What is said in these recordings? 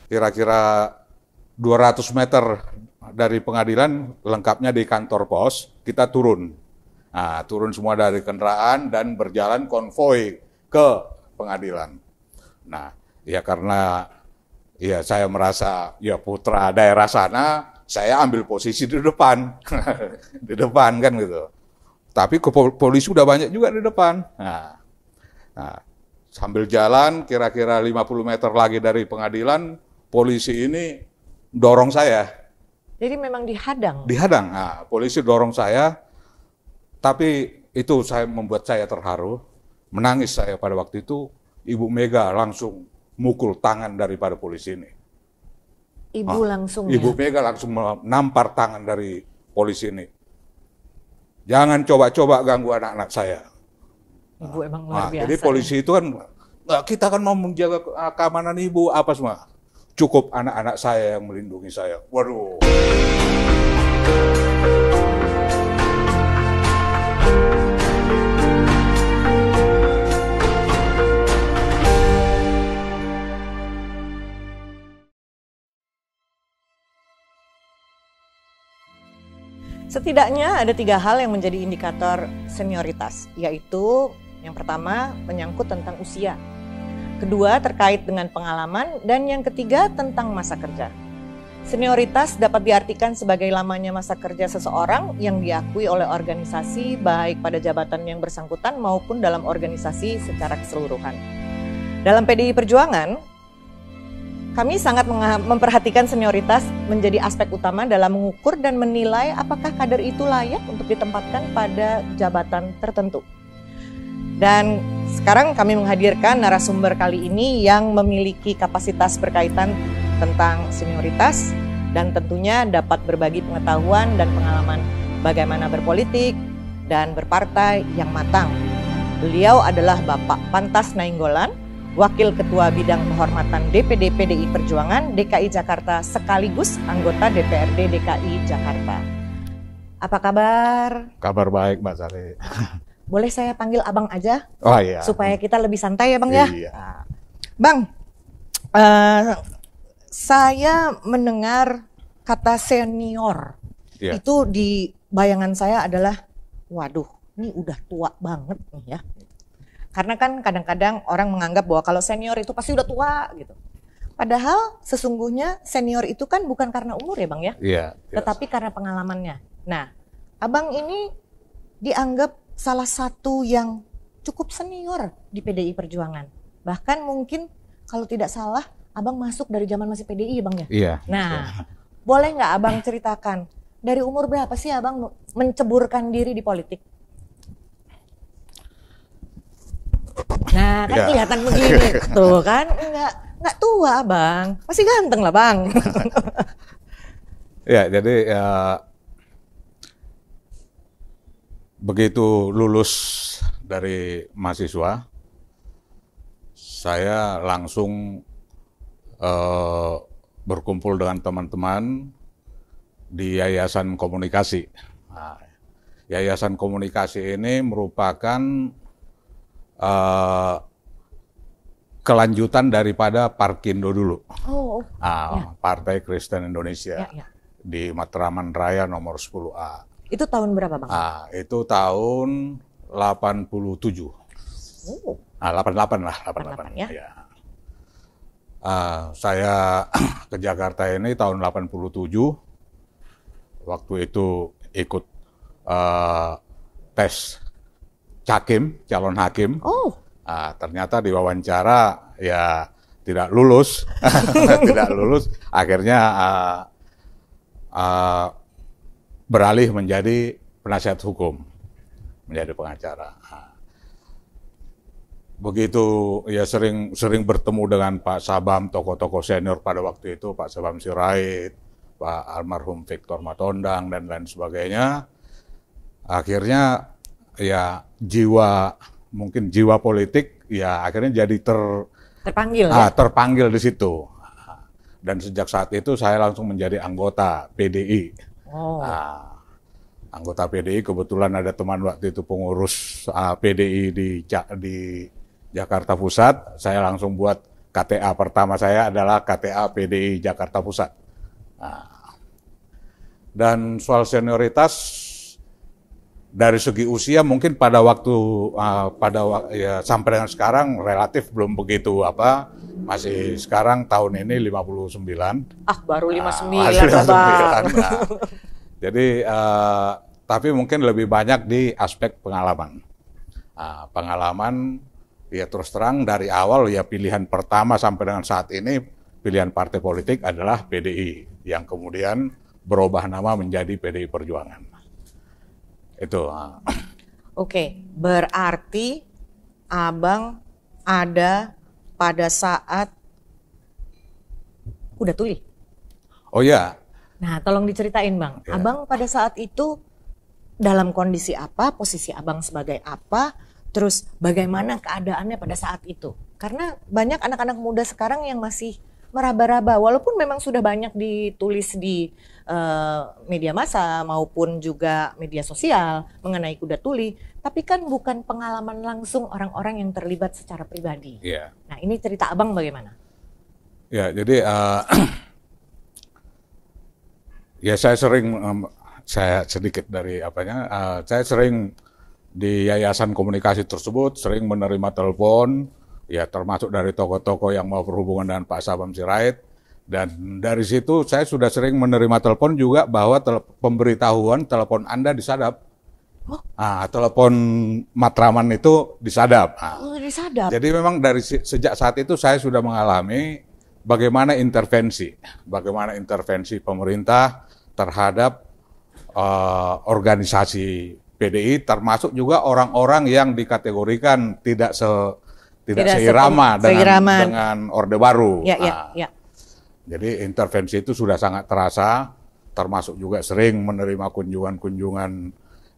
kira-kira 200 meter dari pengadilan, lengkapnya di kantor pos, kita turun. Nah, turun semua dari kendaraan dan berjalan konvoi ke pengadilan. Nah, ya karena ya saya merasa ya putra daerah sana, saya ambil posisi di depan. Di depan kan gitu. Tapi polisi udah banyak juga di depan. Nah, sambil jalan kira-kira 50 meter lagi dari pengadilan, polisi ini dorong saya. Jadi memang dihadang? Dihadang. Nah, polisi dorong saya, tapi itu membuat saya terharu. Menangis saya pada waktu itu, Ibu Mega langsung mukul tangan daripada polisi ini. Ibu langsung Ibu Mega langsung menampar tangan dari polisi ini. Jangan coba-coba ganggu anak-anak saya. Ibu emang luar biasa. Jadi polisi itu kan, kita kan mau menjaga keamanan ibu, apa semua. Cukup anak-anak saya yang melindungi saya. Waduh. Setidaknya ada 3 hal yang menjadi indikator senioritas, yaitu yang pertama menyangkut tentang usia, kedua terkait dengan pengalaman, dan yang ketiga tentang masa kerja. Senioritas dapat diartikan sebagai lamanya masa kerja seseorang yang diakui oleh organisasi baik pada jabatan yang bersangkutan maupun dalam organisasi secara keseluruhan. Dalam PDI Perjuangan, kami sangat memperhatikan senioritas menjadi aspek utama dalam mengukur dan menilai apakah kader itu layak untuk ditempatkan pada jabatan tertentu. Dan sekarang kami menghadirkan narasumber kali ini yang memiliki kapasitas berkaitan tentang senioritas dan tentunya dapat berbagi pengetahuan dan pengalaman bagaimana berpolitik dan berpartai yang matang. Beliau adalah Bapak Pantas Nainggolan, Wakil Ketua Bidang Kehormatan DPD PDI Perjuangan DKI Jakarta sekaligus anggota DPRD DKI Jakarta. Apa kabar? Kabar baik, Mbak Sari. Boleh saya panggil abang aja? Oh iya. Supaya kita lebih santai ya bang ya? Iya. Bang, saya mendengar kata senior. Iya. Itu di bayangan saya adalah, waduh ini udah tua banget nih ya. Karena kan kadang-kadang orang menganggap bahwa kalau senior itu pasti udah tua gitu. Padahal sesungguhnya senior itu kan bukan karena umur ya bang ya? Iya. Tetapi karena pengalamannya. Nah, abang ini dianggap salah satu yang cukup senior di PDI Perjuangan. Bahkan mungkin kalau tidak salah, abang masuk dari zaman masih PDI ya bang ya? Iya. Nah, boleh nggak abang ceritakan, dari umur berapa sih abang menceburkan diri di politik? Nah, kan kelihatan begini, tuh kan nggak tua bang, masih ganteng lah bang. Ya, jadi begitu lulus dari mahasiswa, saya langsung berkumpul dengan teman-teman di Yayasan Komunikasi. Nah, Yayasan Komunikasi ini merupakan kelanjutan daripada Parkindo dulu. Partai Kristen Indonesia di Matraman Raya nomor 10A. Itu tahun berapa bang? Itu tahun 87. 88 lah, 88 ya. Saya ke Jakarta ini tahun 87. Waktu itu ikut tes Cakim, calon hakim. Ternyata diwawancara ya tidak lulus, tidak lulus. Akhirnya beralih menjadi penasihat hukum, menjadi pengacara. Begitu ya sering bertemu dengan Pak Sabam, tokoh-tokoh senior pada waktu itu, Pak Sabam Sirait, Pak almarhum Victor Matondang dan lain sebagainya. Akhirnya ya mungkin jiwa politik ya akhirnya jadi terpanggil di situ. Dan sejak saat itu saya langsung menjadi anggota PDI. Anggota PDI, kebetulan ada teman waktu itu pengurus PDI di Jakarta Pusat, saya langsung buat KTA pertama saya adalah KTA PDI Jakarta Pusat. Nah, dan soal senioritas dari segi usia mungkin pada waktu ya, sampai dengan sekarang relatif belum begitu masih sekarang tahun ini 59. Baru 59 masih 59. Bang. Nah, jadi tapi mungkin lebih banyak di aspek pengalaman. Pengalaman ya terus terang dari awal ya pilihan pertama sampai dengan saat ini pilihan partai politik adalah PDI yang kemudian berubah nama menjadi PDI Perjuangan. Itu. Oke, berarti Abang ada pada saat Kuda Tuli. Oh ya. Nah, tolong diceritain Bang. Ya. Abang pada saat itu dalam kondisi apa, posisi Abang sebagai apa, terus bagaimana keadaannya pada saat itu? Karena banyak anak-anak muda sekarang yang masih meraba-raba, walaupun memang sudah banyak ditulis di media massa maupun juga media sosial mengenai Kuda Tuli, tapi kan bukan pengalaman langsung orang-orang yang terlibat secara pribadi. Yeah. Nah, ini cerita Abang bagaimana? Ya, jadi ya saya sering saya sedikit dari saya sering di yayasan komunikasi tersebut sering menerima telepon, ya termasuk dari tokoh-tokoh yang mau berhubungan dengan Pak Sabam Sirait. Dan dari situ saya sudah sering menerima telepon juga bahwa pemberitahuan telepon Anda disadap. Telepon Matraman itu disadap. Disadap. Jadi memang dari sejak saat itu saya sudah mengalami bagaimana intervensi pemerintah terhadap organisasi PDI, termasuk juga orang-orang yang dikategorikan tidak seirama dengan Orde Baru. Ya. Jadi intervensi itu sudah sangat terasa, termasuk juga sering menerima kunjungan-kunjungan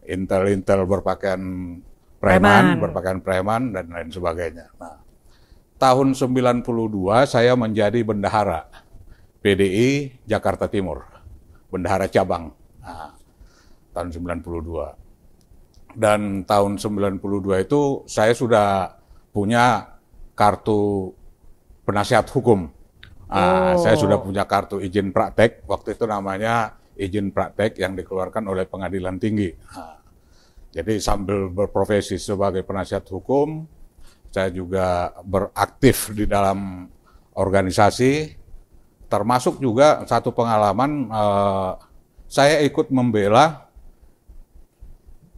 intel-intel berpakaian preman dan lain sebagainya. Nah, tahun 92 saya menjadi bendahara PDI Jakarta Timur, bendahara cabang. Tahun 92. Dan tahun 92 itu saya sudah punya kartu penasihat hukum. Saya sudah punya kartu izin praktek, waktu itu namanya izin praktek yang dikeluarkan oleh Pengadilan Tinggi. Jadi sambil berprofesi sebagai penasihat hukum, saya juga beraktif di dalam organisasi, termasuk juga satu pengalaman saya ikut membela,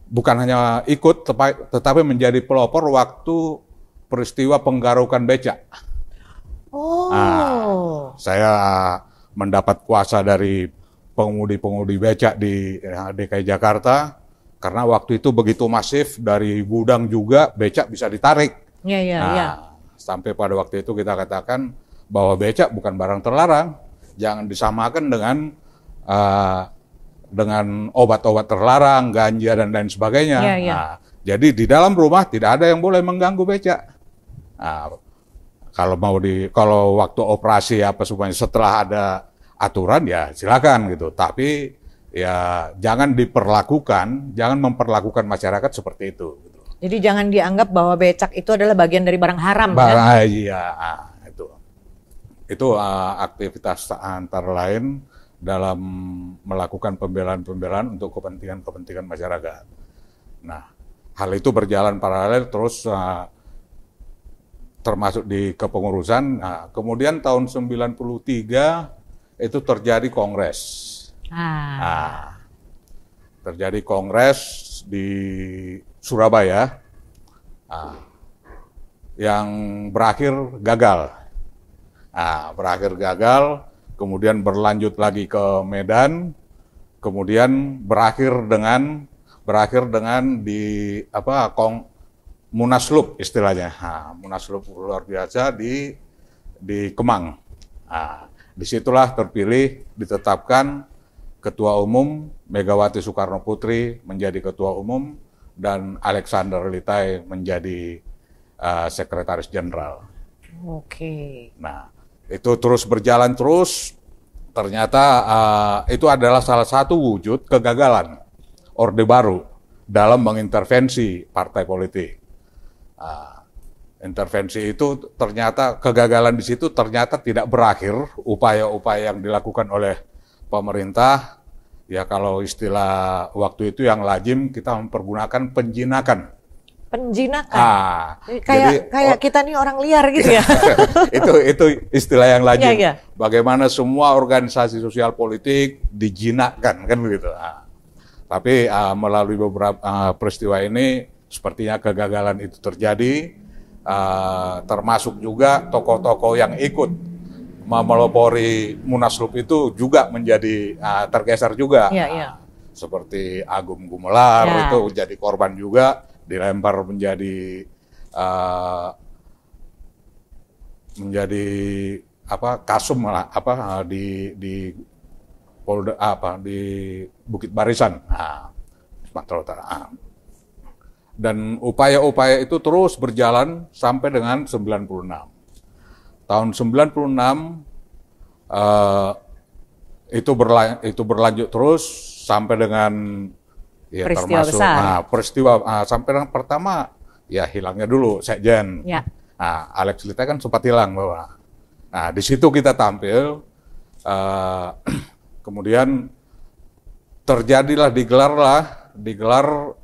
bukan hanya ikut, tetapi menjadi pelopor waktu peristiwa penggarukan becak. Saya mendapat kuasa dari pengemudi-pengemudi becak di DKI Jakarta, karena waktu itu begitu masif dari gudang juga becak bisa ditarik. Sampai pada waktu itu kita katakan bahwa becak bukan barang terlarang, jangan disamakan dengan obat-obat terlarang, ganja dan lain sebagainya. Jadi di dalam rumah tidak ada yang boleh mengganggu becak. Kalau waktu operasi semuanya setelah ada aturan ya silakan gitu. Tapi ya jangan memperlakukan masyarakat seperti itu. Gitu. Jadi jangan dianggap bahwa becak itu adalah bagian dari barang haram. Iya, itu aktivitas antara lain dalam melakukan pembelaan-pembelaan untuk kepentingan masyarakat. Nah, hal itu berjalan paralel terus. Termasuk di kepengurusan. Kemudian tahun 93 itu terjadi kongres. Terjadi kongres di Surabaya yang berakhir gagal. Kemudian berlanjut lagi ke Medan, kemudian berakhir dengan di Munaslup istilahnya, Munaslup luar biasa di Kemang. Disitulah ditetapkan Ketua Umum Megawati Soekarno Putri menjadi Ketua Umum dan Alexander Litai menjadi Sekretaris Jenderal. Nah, itu terus berjalan terus. Ternyata itu adalah salah satu wujud kegagalan Orde Baru dalam mengintervensi partai politik. Intervensi itu ternyata kegagalan di situ ternyata tidak berakhir upaya-upaya yang dilakukan oleh pemerintah. Ya kalau istilah waktu itu yang lazim kita mempergunakan penjinakan. Penjinakan. Jadi kayak kita nih orang liar gitu ya. itu istilah yang lazim. Ya. Bagaimana semua organisasi sosial politik dijinakkan kan begitu. Tapi melalui beberapa peristiwa ini sepertinya kegagalan itu terjadi. Termasuk juga tokoh-tokoh yang ikut memelopori Munaslup itu juga menjadi tergeser juga. Seperti Agung Gumelar itu jadi korban juga, dilempar menjadi kasum di Polda di Bukit Barisan, Sumatera Utara. Dan upaya-upaya itu terus berjalan sampai dengan 96. Tahun 96 itu berlanjut terus sampai dengan ya peristiwa termasuk besar. Peristiwa sampai dengan pertama ya hilangnya dulu Sekjen. Alex Litai kan sempat hilang bahwa. Nah, di situ kita tampil, kemudian terjadilah digelar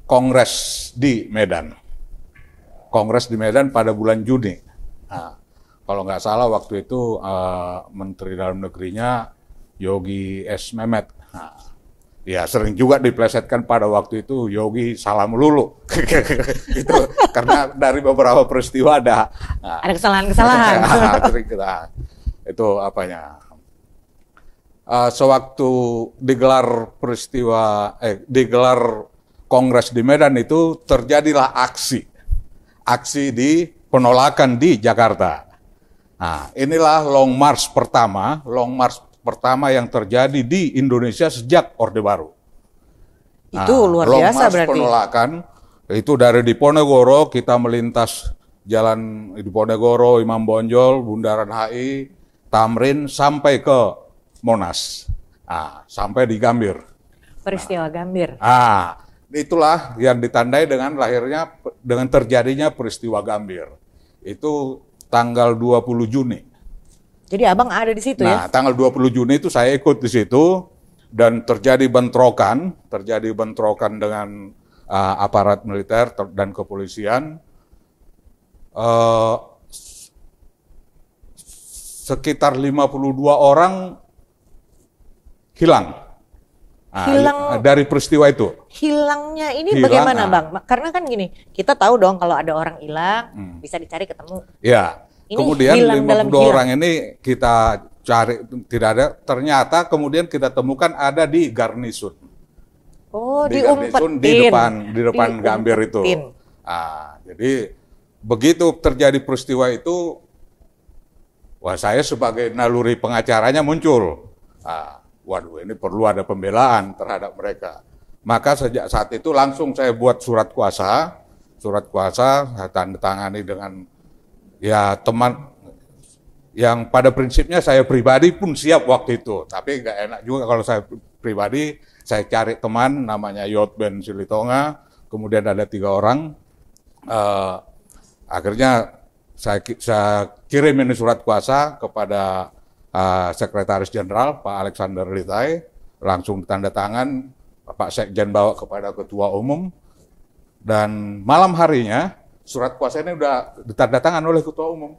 Kongres di Medan. Kongres di Medan pada bulan Juni. Kalau nggak salah waktu itu Menteri Dalam Negerinya Yogi S. Mehmet. Ya sering juga diplesetkan pada waktu itu Yogi salah melulu. Itu karena dari beberapa peristiwa ada kesalahan-kesalahan. Itu apanya? Sewaktu digelar Kongres di Medan itu terjadilah aksi di penolakan di Jakarta. Nah, inilah long march pertama yang terjadi di Indonesia sejak Orde Baru. Itu luar biasa berarti. Penolakan itu dari Diponegoro kita melintas jalan Diponegoro, Imam Bonjol, Bundaran HI, Tamrin sampai ke Monas, sampai di Gambir. Peristiwa Gambir. Itulah yang ditandai dengan terjadinya peristiwa Gambir. Itu tanggal 20 Juni. Jadi Abang ada di situ ya? Nah, tanggal 20 Juni itu saya ikut di situ dan terjadi bentrokan dengan aparat militer dan kepolisian. Sekitar 52 orang hilang. Dari peristiwa itu. Hilangnya ini bagaimana Bang? Karena kan gini, kita tahu dong kalau ada orang hilang bisa dicari ketemu. Ya, ini kemudian 52 orang ini kita cari tidak ada, ternyata kemudian kita temukan ada di Garnisun. Di Garnisun di depan Gambir itu. Jadi begitu terjadi peristiwa itu, saya sebagai naluri pengacaranya muncul. Waduh, ini perlu ada pembelaan terhadap mereka. Maka sejak saat itu langsung saya buat surat kuasa saya tanda tangani dengan ya teman yang pada prinsipnya saya pribadi pun siap waktu itu, tapi nggak enak juga kalau saya pribadi, saya cari teman namanya Yotben Silitonga, kemudian ada 3 orang, akhirnya saya kirim ini surat kuasa kepada Sekretaris Jenderal Pak Alexander Litai, langsung tanda tangan, Pak Sekjen bawa kepada Ketua Umum, dan malam harinya surat kuasa ini udah ditandatangan oleh Ketua Umum.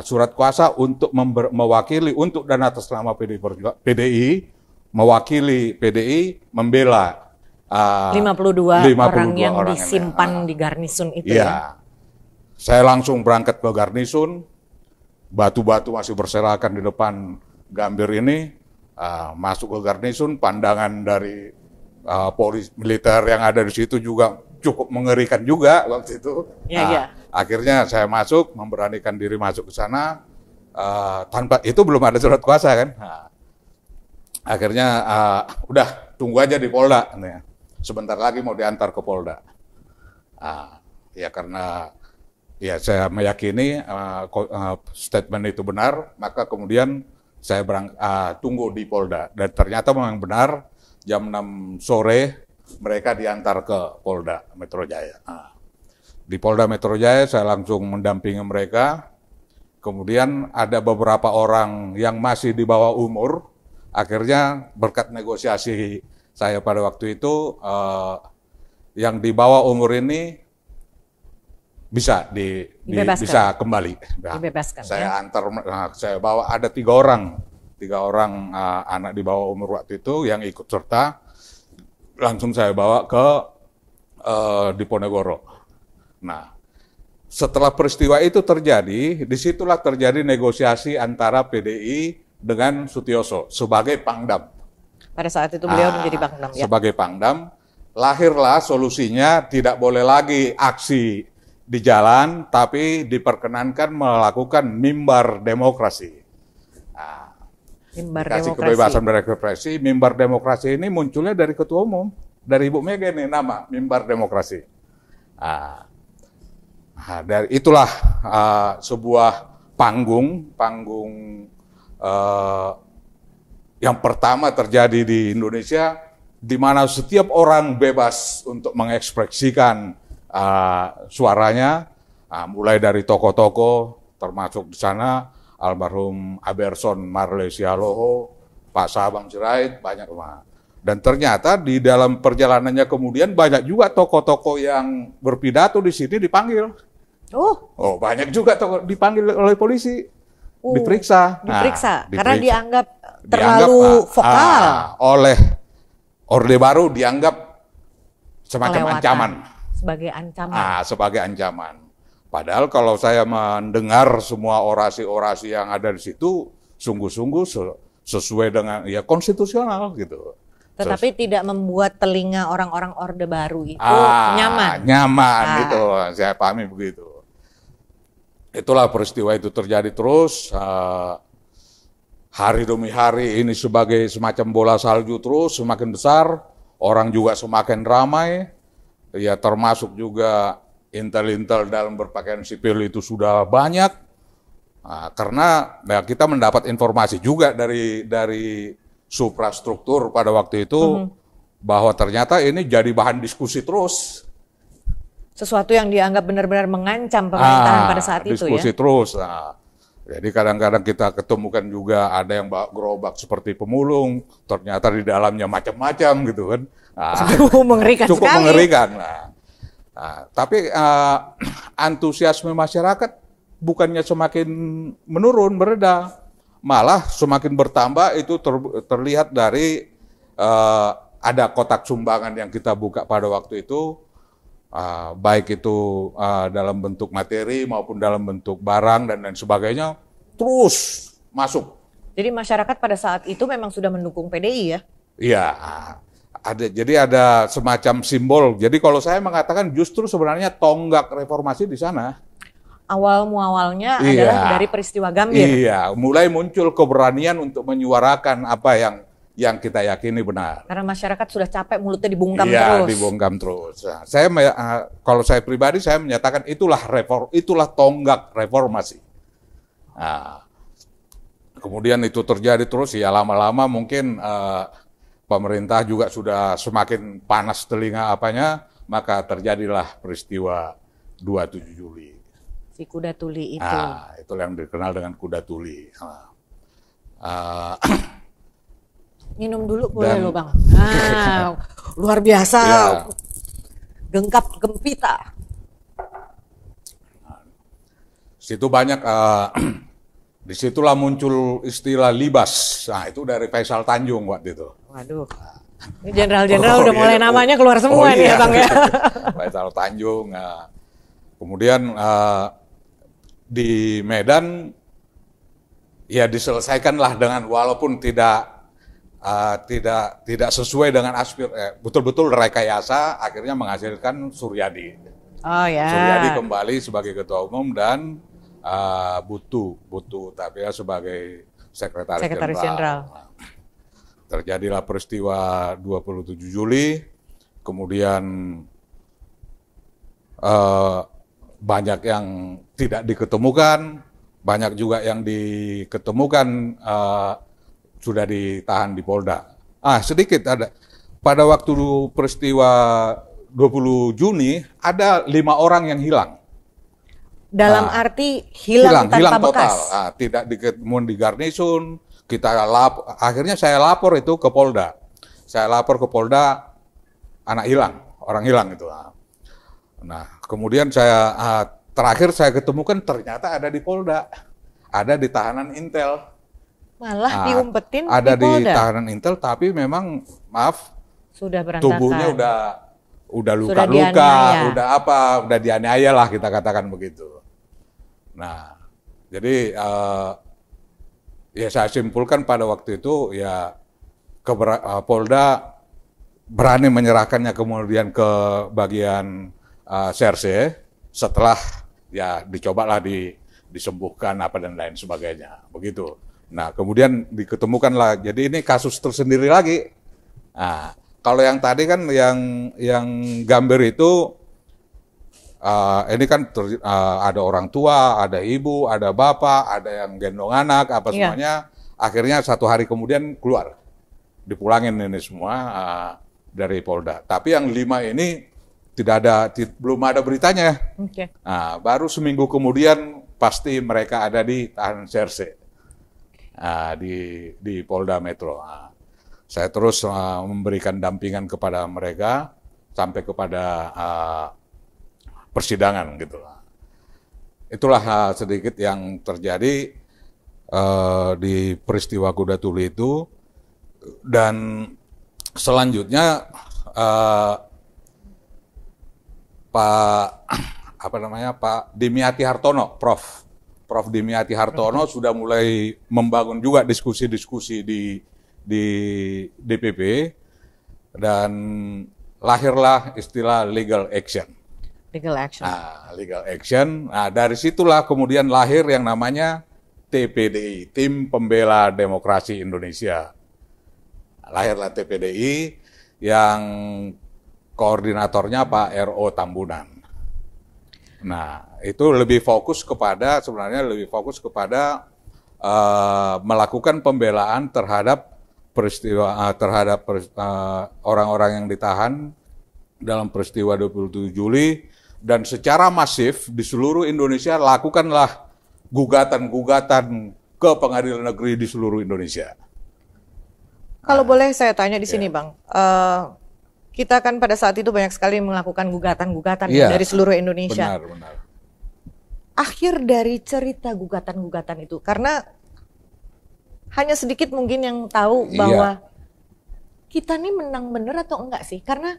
Surat kuasa untuk mewakili untuk dan atas nama PDI, mewakili PDI membela 52 orang yang disimpan di Garnisun itu ya. Saya langsung berangkat ke Garnisun. Batu-batu masih berserakan di depan Gambir ini, masuk ke Garnisun, pandangan dari polisi militer yang ada di situ juga cukup mengerikan juga waktu itu. Akhirnya saya masuk, memberanikan diri masuk ke sana, tanpa itu belum ada surat kuasa kan. Akhirnya udah tunggu aja di Polda, sebentar lagi mau diantar ke Polda. Ya karena ya saya meyakini statement itu benar, maka kemudian saya tunggu di Polda. Dan ternyata memang benar, jam 6 sore mereka diantar ke Polda Metro Jaya. Di Polda Metro Jaya saya langsung mendampingi mereka. Kemudian ada beberapa orang yang masih di bawah umur. Akhirnya berkat negosiasi saya pada waktu itu, yang di bawah umur ini bisa bisa kembali. Nah, dibebaskan. Saya antar, saya bawa ada 3 orang anak di bawah umur waktu itu yang ikut serta. Langsung saya bawa ke Diponegoro. Nah, setelah peristiwa itu terjadi, disitulah terjadi negosiasi antara PDI dengan Sutioso sebagai Pangdam. Pada saat itu beliau menjadi Pangdam, ya? Sebagai Pangdam, lahirlah solusinya tidak boleh lagi aksi di jalan, tapi diperkenankan melakukan mimbar demokrasi. Nah, mimbar kasih demokrasi. Kebebasan berekspresi. Mimbar demokrasi ini munculnya dari Ketua Umum, dari Ibu Mega ini nama mimbar demokrasi. Dari itulah sebuah panggung yang pertama terjadi di Indonesia, di mana setiap orang bebas untuk mengekspresikan suaranya, mulai dari tokoh-tokoh, termasuk di sana almarhum Aberson Marley Sialoho, Pak Sabang Sirait, banyak. Dan ternyata di dalam perjalanannya kemudian banyak juga tokoh-tokoh yang berpidato di sini dipanggil. Oh, banyak juga tokoh dipanggil oleh polisi, diperiksa. Karena dianggap terlalu vokal. Oleh Orde Baru dianggap semacam ancaman. Sebagai ancaman. Sebagai ancaman. Padahal kalau saya mendengar semua orasi-orasi yang ada di situ, sungguh-sungguh sesuai dengan konstitusional gitu. Tetapi tidak membuat telinga orang-orang Orde Baru itu nyaman. Nyaman, itu saya pahami begitu. Itulah peristiwa itu terjadi terus, hari demi hari ini sebagai semacam bola salju terus, semakin besar, orang juga semakin ramai, ya termasuk juga intel-intel dalam berpakaian sipil itu sudah banyak, karena ya, kita mendapat informasi juga dari suprastruktur pada waktu itu, bahwa ternyata ini jadi bahan diskusi terus. Sesuatu yang dianggap benar-benar mengancam pemerintahan pada saat itu, ya? Diskusi terus. Jadi kadang-kadang kita ketemukan juga ada yang bawa gerobak seperti pemulung, ternyata di dalamnya macam-macam gitu kan. Mengerikan cukup sekali. Mengerikan. Tapi antusiasme masyarakat bukannya semakin menurun, bereda. Malah semakin bertambah, itu terlihat dari ada kotak sumbangan yang kita buka pada waktu itu, baik itu dalam bentuk materi maupun dalam bentuk barang dan lain sebagainya, terus masuk. Jadi masyarakat pada saat itu memang sudah mendukung PDI, ya? Iya, jadi ada semacam simbol. Jadi kalau saya mengatakan justru sebenarnya tonggak reformasi di sana. Awal muawalnya adalah dari peristiwa Gambir. Iya, mulai muncul keberanian untuk menyuarakan apa yang kita yakini benar. Karena masyarakat sudah capek mulutnya dibungkam terus. Iya, dibungkam terus. Nah, kalau saya pribadi saya menyatakan itulah tonggak reformasi. Nah, kemudian itu terjadi terus, ya lama-lama mungkin pemerintah juga sudah semakin panas telinga apanya, maka terjadilah peristiwa 27 Juli. Si kuda tuli itu. Itu yang dikenal dengan kuda tuli. Minum dulu boleh loh Bang. Luar biasa. Ya. Gengkap gempita. Situ banyak, disitulah muncul istilah libas. Nah itu dari Faisal Tanjung waktu itu. Waduh. Ini jenderal-jenderal udah mulai namanya keluar semua nih ya Bang ya. Faisal Tanjung. Kemudian di Medan ya diselesaikanlah dengan walaupun tidak sesuai dengan betul-betul rekayasa, akhirnya menghasilkan Suryadi. Suryadi kembali sebagai ketua umum dan Butu tapi ya sebagai sekretaris jenderal. Terjadilah peristiwa 27 Juli, kemudian banyak yang tidak diketemukan, banyak juga yang diketemukan sudah ditahan di Polda. Sedikit ada. Pada waktu peristiwa 20 Juni ada 5 orang yang hilang. Dalam arti hilang tanpa bekas. Total. Tidak diketemukan di garnison. Akhirnya saya lapor itu ke Polda. Saya lapor ke Polda, anak hilang, orang hilang itu. Nah, kemudian terakhir saya ketemukan ternyata ada di Polda, ada di tahanan Intel. Malah diumpetin ada di Polda. Di tahanan Intel, tapi memang maaf, sudah berantakan. tubuhnya udah luka-luka, udah dianiaya lah kita katakan begitu. Nah, jadi ya saya simpulkan pada waktu itu ya Polda berani menyerahkannya kemudian ke bagian Serse setelah ya dicobalah disembuhkan apa dan lain sebagainya begitu. Nah, kemudian diketemukanlah, jadi ini kasus tersendiri lagi. Nah, kalau yang tadi kan yang Gambir itu ini kan ada orang tua, ada ibu, ada bapak, ada yang gendong anak, apa semuanya. Akhirnya 1 hari kemudian keluar, dipulangin ini semua dari Polda. Tapi yang 5 ini belum ada beritanya. Okay. Nah, baru seminggu kemudian pasti mereka ada di tahanan Serse di Polda Metro. Saya terus memberikan dampingan kepada mereka sampai kepada persidangan gitu. Itulah sedikit yang terjadi di peristiwa Kuda Tuli itu. Dan selanjutnya Pak Dimyati Hartono, Prof Dimyati Hartono sudah mulai membangun juga diskusi-diskusi di DPP dan lahirlah istilah legal action. Legal action. Nah, dari situlah kemudian lahir yang namanya TPDI, Tim Pembela Demokrasi Indonesia. Lahirlah TPDI yang koordinatornya Pak R.O. Tambunan. Nah, itu lebih fokus kepada melakukan pembelaan terhadap orang-orang yang ditahan dalam peristiwa 27 Juli, dan secara masif di seluruh Indonesia lakukanlah gugatan-gugatan ke pengadilan negeri di seluruh Indonesia. Kalau boleh saya tanya di sini, Bang, kita kan pada saat itu banyak sekali melakukan gugatan-gugatan dari seluruh Indonesia. Benar. Akhir dari cerita gugatan-gugatan itu, karena hanya sedikit mungkin yang tahu bahwa kita nih menang bener atau enggak sih, karena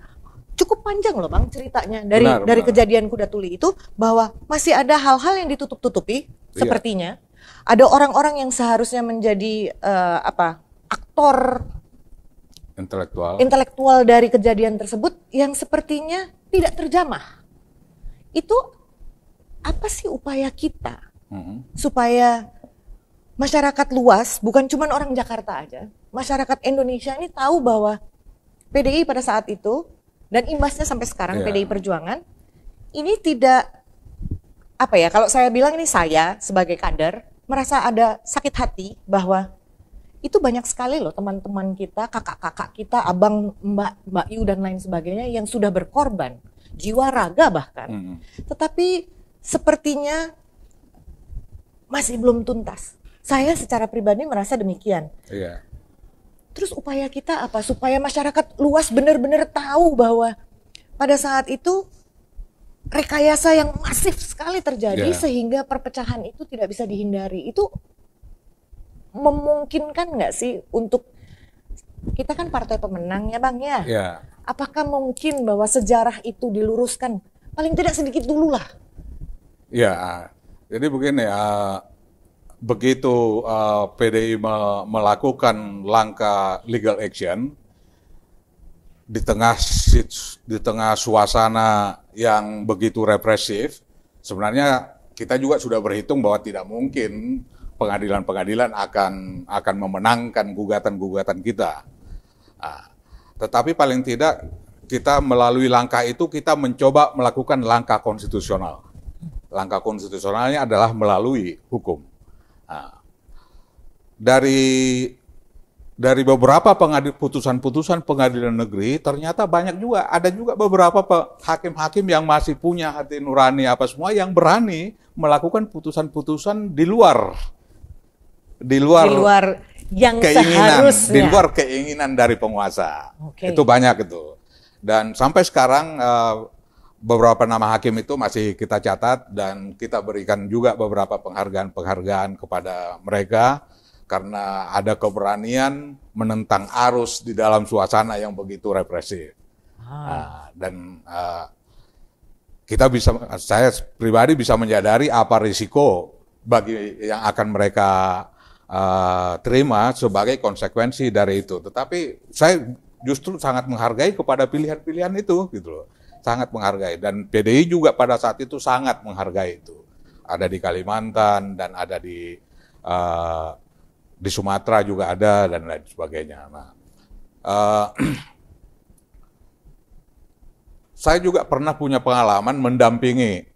cukup panjang loh Bang ceritanya dari kejadian Kuda Tuli itu, bahwa masih ada hal-hal yang ditutup-tutupi sepertinya. Ada orang-orang yang seharusnya menjadi aktor intelektual dari kejadian tersebut yang sepertinya tidak terjamah. Itu apa sih upaya kita supaya masyarakat luas, bukan cuma orang Jakarta aja, masyarakat Indonesia ini tahu bahwa PDI pada saat itu dan imbasnya sampai sekarang PDI Perjuangan ini tidak kalau saya bilang ini, saya sebagai kader merasa ada sakit hati bahwa itu banyak sekali loh teman-teman kita, kakak-kakak kita, abang, mbak Yu dan lain sebagainya yang sudah berkorban, jiwa raga bahkan. Tetapi sepertinya masih belum tuntas. Saya secara pribadi merasa demikian. Terus upaya kita apa? Supaya masyarakat luas benar-benar tahu bahwa pada saat itu rekayasa yang masif sekali terjadi sehingga perpecahan itu tidak bisa dihindari. Itu memungkinkan nggak sih untuk kita, kan partai pemenang ya Bang ya? Apakah mungkin bahwa sejarah itu diluruskan paling tidak sedikit dulu lah? Jadi begini, begitu PDI melakukan langkah legal action di tengah suasana yang begitu represif, sebenarnya kita juga sudah berhitung bahwa tidak mungkin pengadilan-pengadilan akan memenangkan gugatan-gugatan kita. Tetapi paling tidak kita melalui langkah itu kita mencoba melakukan langkah konstitusional. Langkah konstitusionalnya adalah melalui hukum. dari beberapa putusan-putusan pengadilan negeri, ternyata ada juga beberapa hakim-hakim yang masih punya hati nurani apa semua, yang berani melakukan putusan-putusan di luar yang keinginan, seharusnya. di luar keinginan dari penguasa. Oke. Itu banyak itu. Dan sampai sekarang beberapa nama hakim itu masih kita catat dan kita berikan juga beberapa penghargaan kepada mereka karena ada keberanian menentang arus di dalam suasana yang begitu represif. Saya pribadi bisa menyadari apa risiko bagi yang akan mereka terima sebagai konsekuensi dari itu. Tetapi saya justru sangat menghargai kepada pilihan-pilihan itu, gitu loh. Sangat menghargai. Dan PDI juga pada saat itu sangat menghargai itu. Ada di Kalimantan dan ada di Sumatera juga ada dan lain sebagainya. Nah, saya juga pernah punya pengalaman mendampingi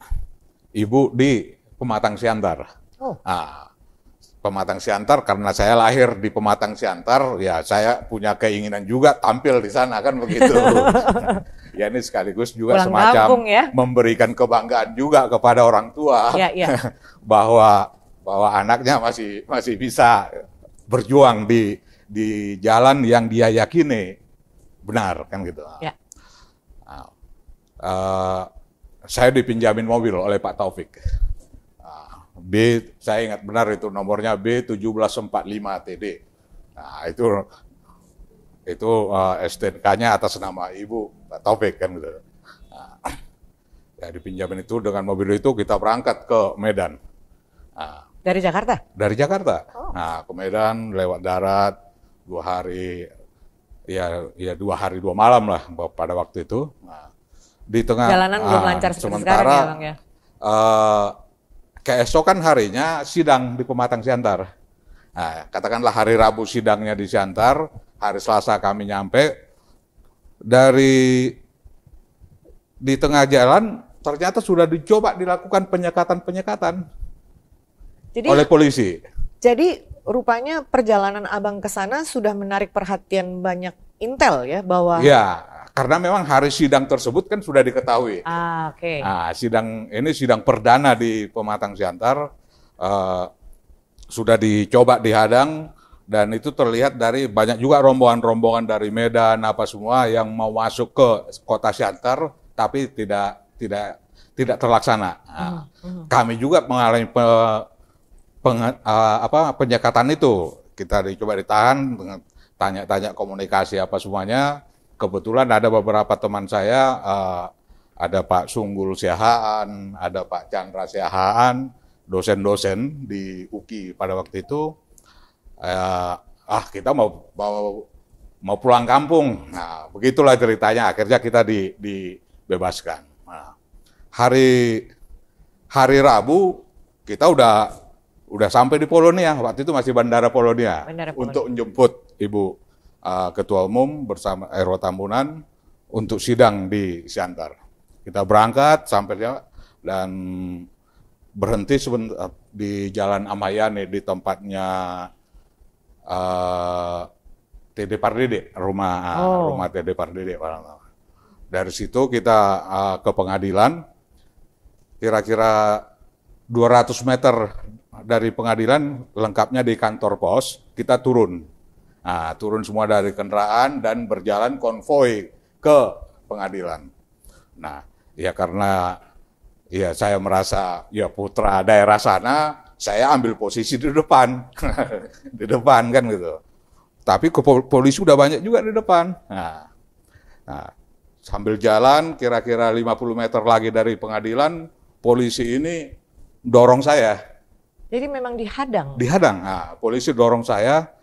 ibu di Pematang Siantar. Nah, Pematang Siantar karena saya lahir di Pematang Siantar, ya saya punya keinginan juga tampil di sana kan begitu. Ya ini sekaligus juga Pulang semacam kampung, ya? memberikan kebanggaan juga kepada orang tua bahwa anaknya masih bisa berjuang di jalan yang dia yakini benar kan gitu. Ya. Saya dipinjamin mobil oleh Pak Taufik. Saya ingat benar itu nomornya B1745TD. Nah, itu STNK-nya atas nama Ibu Pak Taufik kan gitu. Nah, ya dipinjamin itu dengan mobil itu kita berangkat ke Medan. Nah, dari Jakarta? Dari Jakarta. Nah, ke Medan lewat darat 2 hari, ya 2 hari 2 malam lah pada waktu itu. Nah, di tengah jalanan belum lancar seperti sekarang ya, Bang ya. Keesokan harinya sidang di Pematang Siantar. Nah, katakanlah hari Rabu sidangnya di Siantar, hari Selasa kami nyampe. Di tengah jalan ternyata sudah dicoba dilakukan penyekatan oleh polisi. Jadi rupanya perjalanan Abang ke sana sudah menarik perhatian banyak intel ya bahwa. Ya, karena memang hari sidang tersebut kan sudah diketahui. Oke. Nah, sidang perdana di Pematang Siantar sudah dicoba dihadang dan itu terlihat dari banyak juga rombongan-rombongan dari Medan apa semua yang mau masuk ke kota Siantar tapi tidak terlaksana. Nah, kami juga mengalami penyekatan itu. Kita dicoba ditahan, tanya-tanya komunikasi apa semuanya. Kebetulan ada beberapa teman saya, ada Pak Sunggul Siahaan, ada Pak Chandra Siahaan, dosen-dosen di UKI pada waktu itu. Kita mau pulang kampung. Nah, begitulah ceritanya. Akhirnya kita dibebaskan. Nah, hari Rabu kita udah sampai di Polonia. Waktu itu masih Bandara Polonia. Untuk menjemput Ibu Ketua Umum bersama RW Tambunan untuk sidang di Siantar. Kita berangkat sampai dan berhenti sebentar di Jalan Amayane di tempatnya TD Pardede, rumah TD Pardede. Dari situ kita ke pengadilan, kira-kira 200 meter dari pengadilan, lengkapnya di kantor pos, kita turun. Nah, turun semua dari kendaraan dan berjalan konvoi ke pengadilan. Nah, ya karena ya saya merasa ya putra daerah sana, saya ambil posisi di depan. Di depan kan gitu. Tapi polisi udah banyak juga di depan. Nah, sambil jalan kira-kira 50 meter lagi dari pengadilan, polisi ini dorong saya. Jadi memang dihadang? Dihadang. Nah, polisi dorong saya.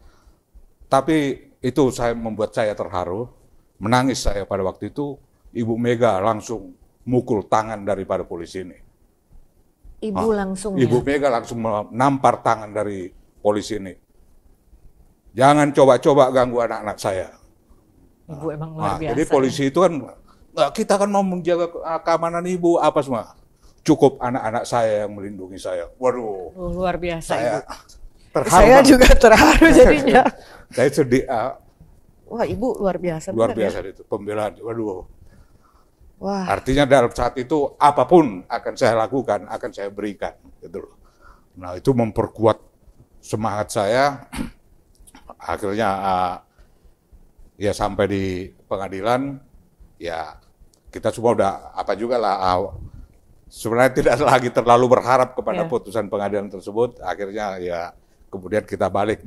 Tapi itu membuat saya terharu, menangis saya pada waktu itu. Ibu Mega langsung mukul tangan daripada polisi ini. Ibu Mega langsung menampar tangan dari polisi ini. Jangan coba-coba ganggu anak-anak saya. Ibu emang luar biasa. Jadi polisi itu kan, kita kan mau menjaga keamanan ibu apa semua. Cukup anak-anak saya yang melindungi saya. Waduh. Luar biasa saya Ibu. Saya juga terharu jadinya. Saya sedih, Wah, Ibu luar biasa. luar benar ya? biasa itu pembelaan. Waduh. Wah, Artinya dalam saat itu apapun akan saya lakukan, akan saya berikan, gitu loh. Nah itu memperkuat semangat saya. Akhirnya ya sampai di pengadilan, ya kita semua udah apa juga lah. Sebenarnya tidak lagi terlalu berharap kepada putusan pengadilan tersebut. Akhirnya ya kemudian kita balik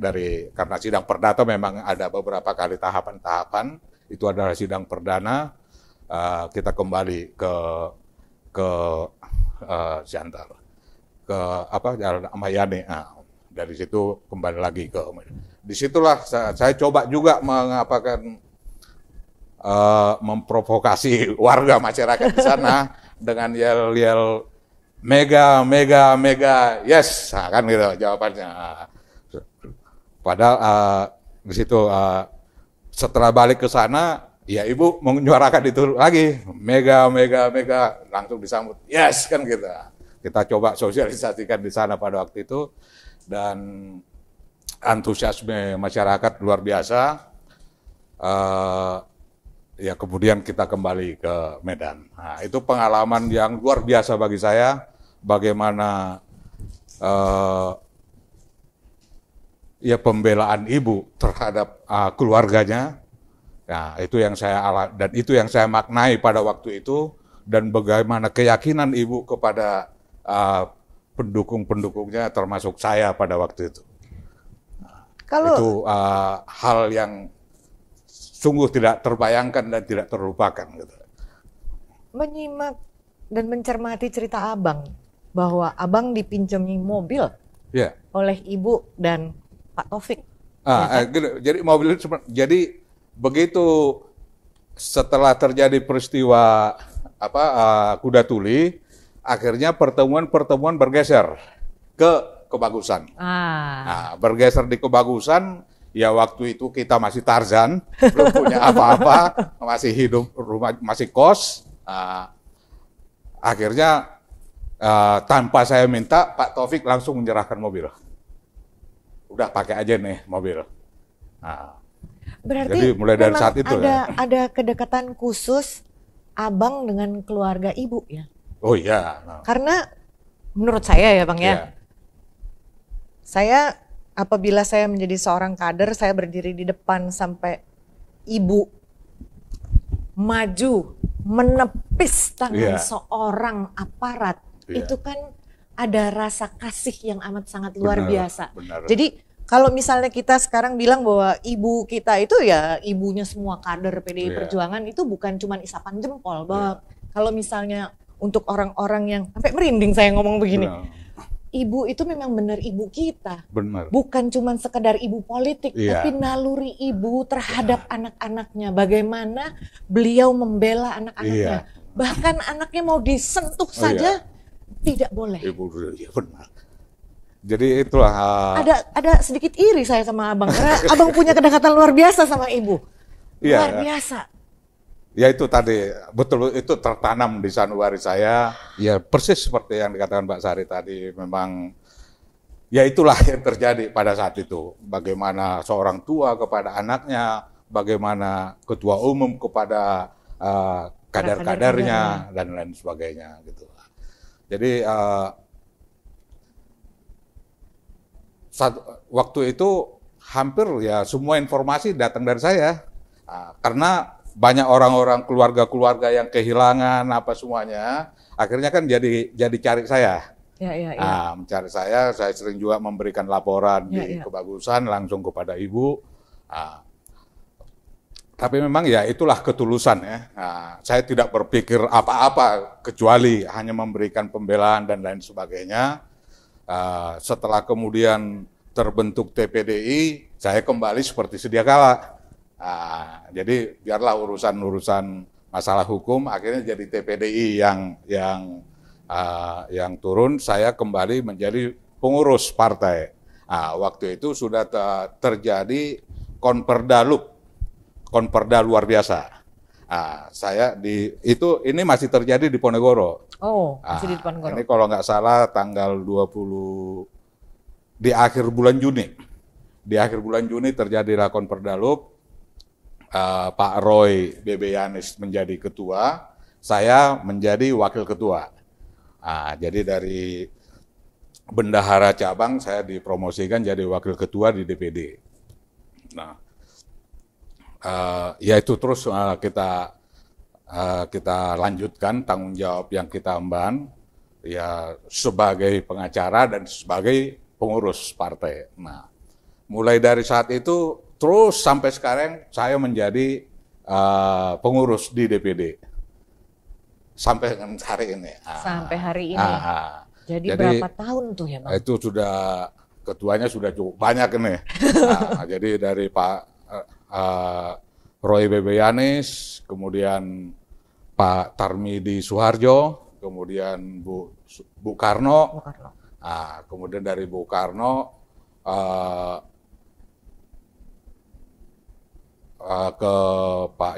karena sidang perdata memang ada beberapa kali tahapan-tahapan. Itu adalah sidang perdana. Kita kembali ke Siantar, ke Jalan Ahmad Yani. Dari situ kembali lagi ke. Disitulah saya coba juga memprovokasi warga masyarakat di sana dengan yel-yel mega, yes, kan gitu jawabannya. Padahal di situ setelah balik ke sana, ya Ibu menyuarakan itu lagi, mega, langsung disambut, yes, kan gitu. Kita coba sosialisasikan di sana pada waktu itu, dan antusiasme masyarakat luar biasa. Ya kemudian kita kembali ke Medan. Nah, itu pengalaman yang luar biasa bagi saya, bagaimana ya pembelaan Ibu terhadap keluarganya. Nah, itu yang dan itu yang saya maknai pada waktu itu, dan bagaimana keyakinan Ibu kepada pendukung-pendukungnya termasuk saya pada waktu itu. Itu hal yang sungguh tidak terbayangkan dan tidak terlupakan. Gitu. Menyimak dan mencermati cerita Abang, bahwa Abang dipinjami mobil oleh Ibu dan Pak Taufik. Jadi mobil itu, jadi begitu setelah terjadi peristiwa kuda tuli, akhirnya pertemuan bergeser ke Kebagusan. Nah, bergeser di Kebagusan. Ya waktu itu kita masih Tarzan, belum punya apa-apa, masih hidup rumah, masih kos. Akhirnya tanpa saya minta, Pak Taufik langsung menyerahkan mobil. Udah pakai aja nih mobil. Berarti jadi mulai dari saat itu ada kedekatan khusus Abang dengan keluarga Ibu ya? Oh iya. Karena menurut saya ya Bang ya, saya apabila saya menjadi seorang kader, saya berdiri di depan sampai Ibu maju menepis tangan seorang aparat, itu kan ada rasa kasih yang amat sangat luar biasa. Benar. Jadi kalau misalnya kita sekarang bilang bahwa ibu kita itu ya ibunya semua kader PDI Perjuangan, itu bukan cuma isapan jempol. Bahwa kalau misalnya untuk orang-orang yang sampai merinding saya ngomong begini. Ibu itu memang benar ibu kita. Benar. Bukan cuma sekedar ibu politik, tapi naluri ibu terhadap anak-anaknya. Bagaimana beliau membela anak-anaknya. Bahkan anaknya mau disentuh saja tidak boleh. Ibu, benar. Jadi itulah. Ada sedikit iri saya sama Abang. Karena Abang punya kedekatan luar biasa sama ibu. Luar biasa. Ya itu tadi, betul itu tertanam di sanubari saya. Ya persis seperti yang dikatakan Mbak Sari tadi, memang ya itulah yang terjadi pada saat itu. Bagaimana seorang tua kepada anaknya, bagaimana ketua umum kepada kader-kadernya, dan lain sebagainya. Gitu. Jadi waktu itu hampir ya semua informasi datang dari saya. Karena banyak orang-orang keluarga-keluarga yang kehilangan apa semuanya, akhirnya kan jadi cari saya. Mencari saya sering juga memberikan laporan di Kebagusan langsung kepada Ibu. Tapi memang ya itulah ketulusan ya. Saya tidak berpikir apa-apa kecuali hanya memberikan pembelaan dan lain sebagainya. Setelah kemudian terbentuk TPDI, saya kembali seperti sedia kala. Jadi biarlah urusan masalah hukum, akhirnya jadi TPDI yang turun, saya kembali menjadi pengurus partai. Waktu itu sudah terjadi konperda luar biasa. Ini masih terjadi di Ponegoro. Masih di Ponegoro. Ini kalau nggak salah tanggal 20 di akhir bulan Juni. di akhir bulan Juni terjadilah Konperdalup, Pak Roy Bebeyanis menjadi ketua, saya menjadi wakil ketua. Nah, jadi dari bendahara cabang saya dipromosikan jadi wakil ketua di DPD. Nah, ya itu terus kita lanjutkan tanggung jawab yang kita emban, ya sebagai pengacara dan sebagai pengurus partai. Nah, mulai dari saat itu terus sampai sekarang saya menjadi pengurus di DPD sampai hari ini. Sampai hari ini. Jadi berapa tahun tuh ya, Bang? Itu sudah ketuanya sudah cukup banyak ini. Jadi dari Pak Roy Bebeyanis, kemudian Pak Tarmidi Suharjo, kemudian Bu Karno. Kemudian dari Bu Karno ke Pak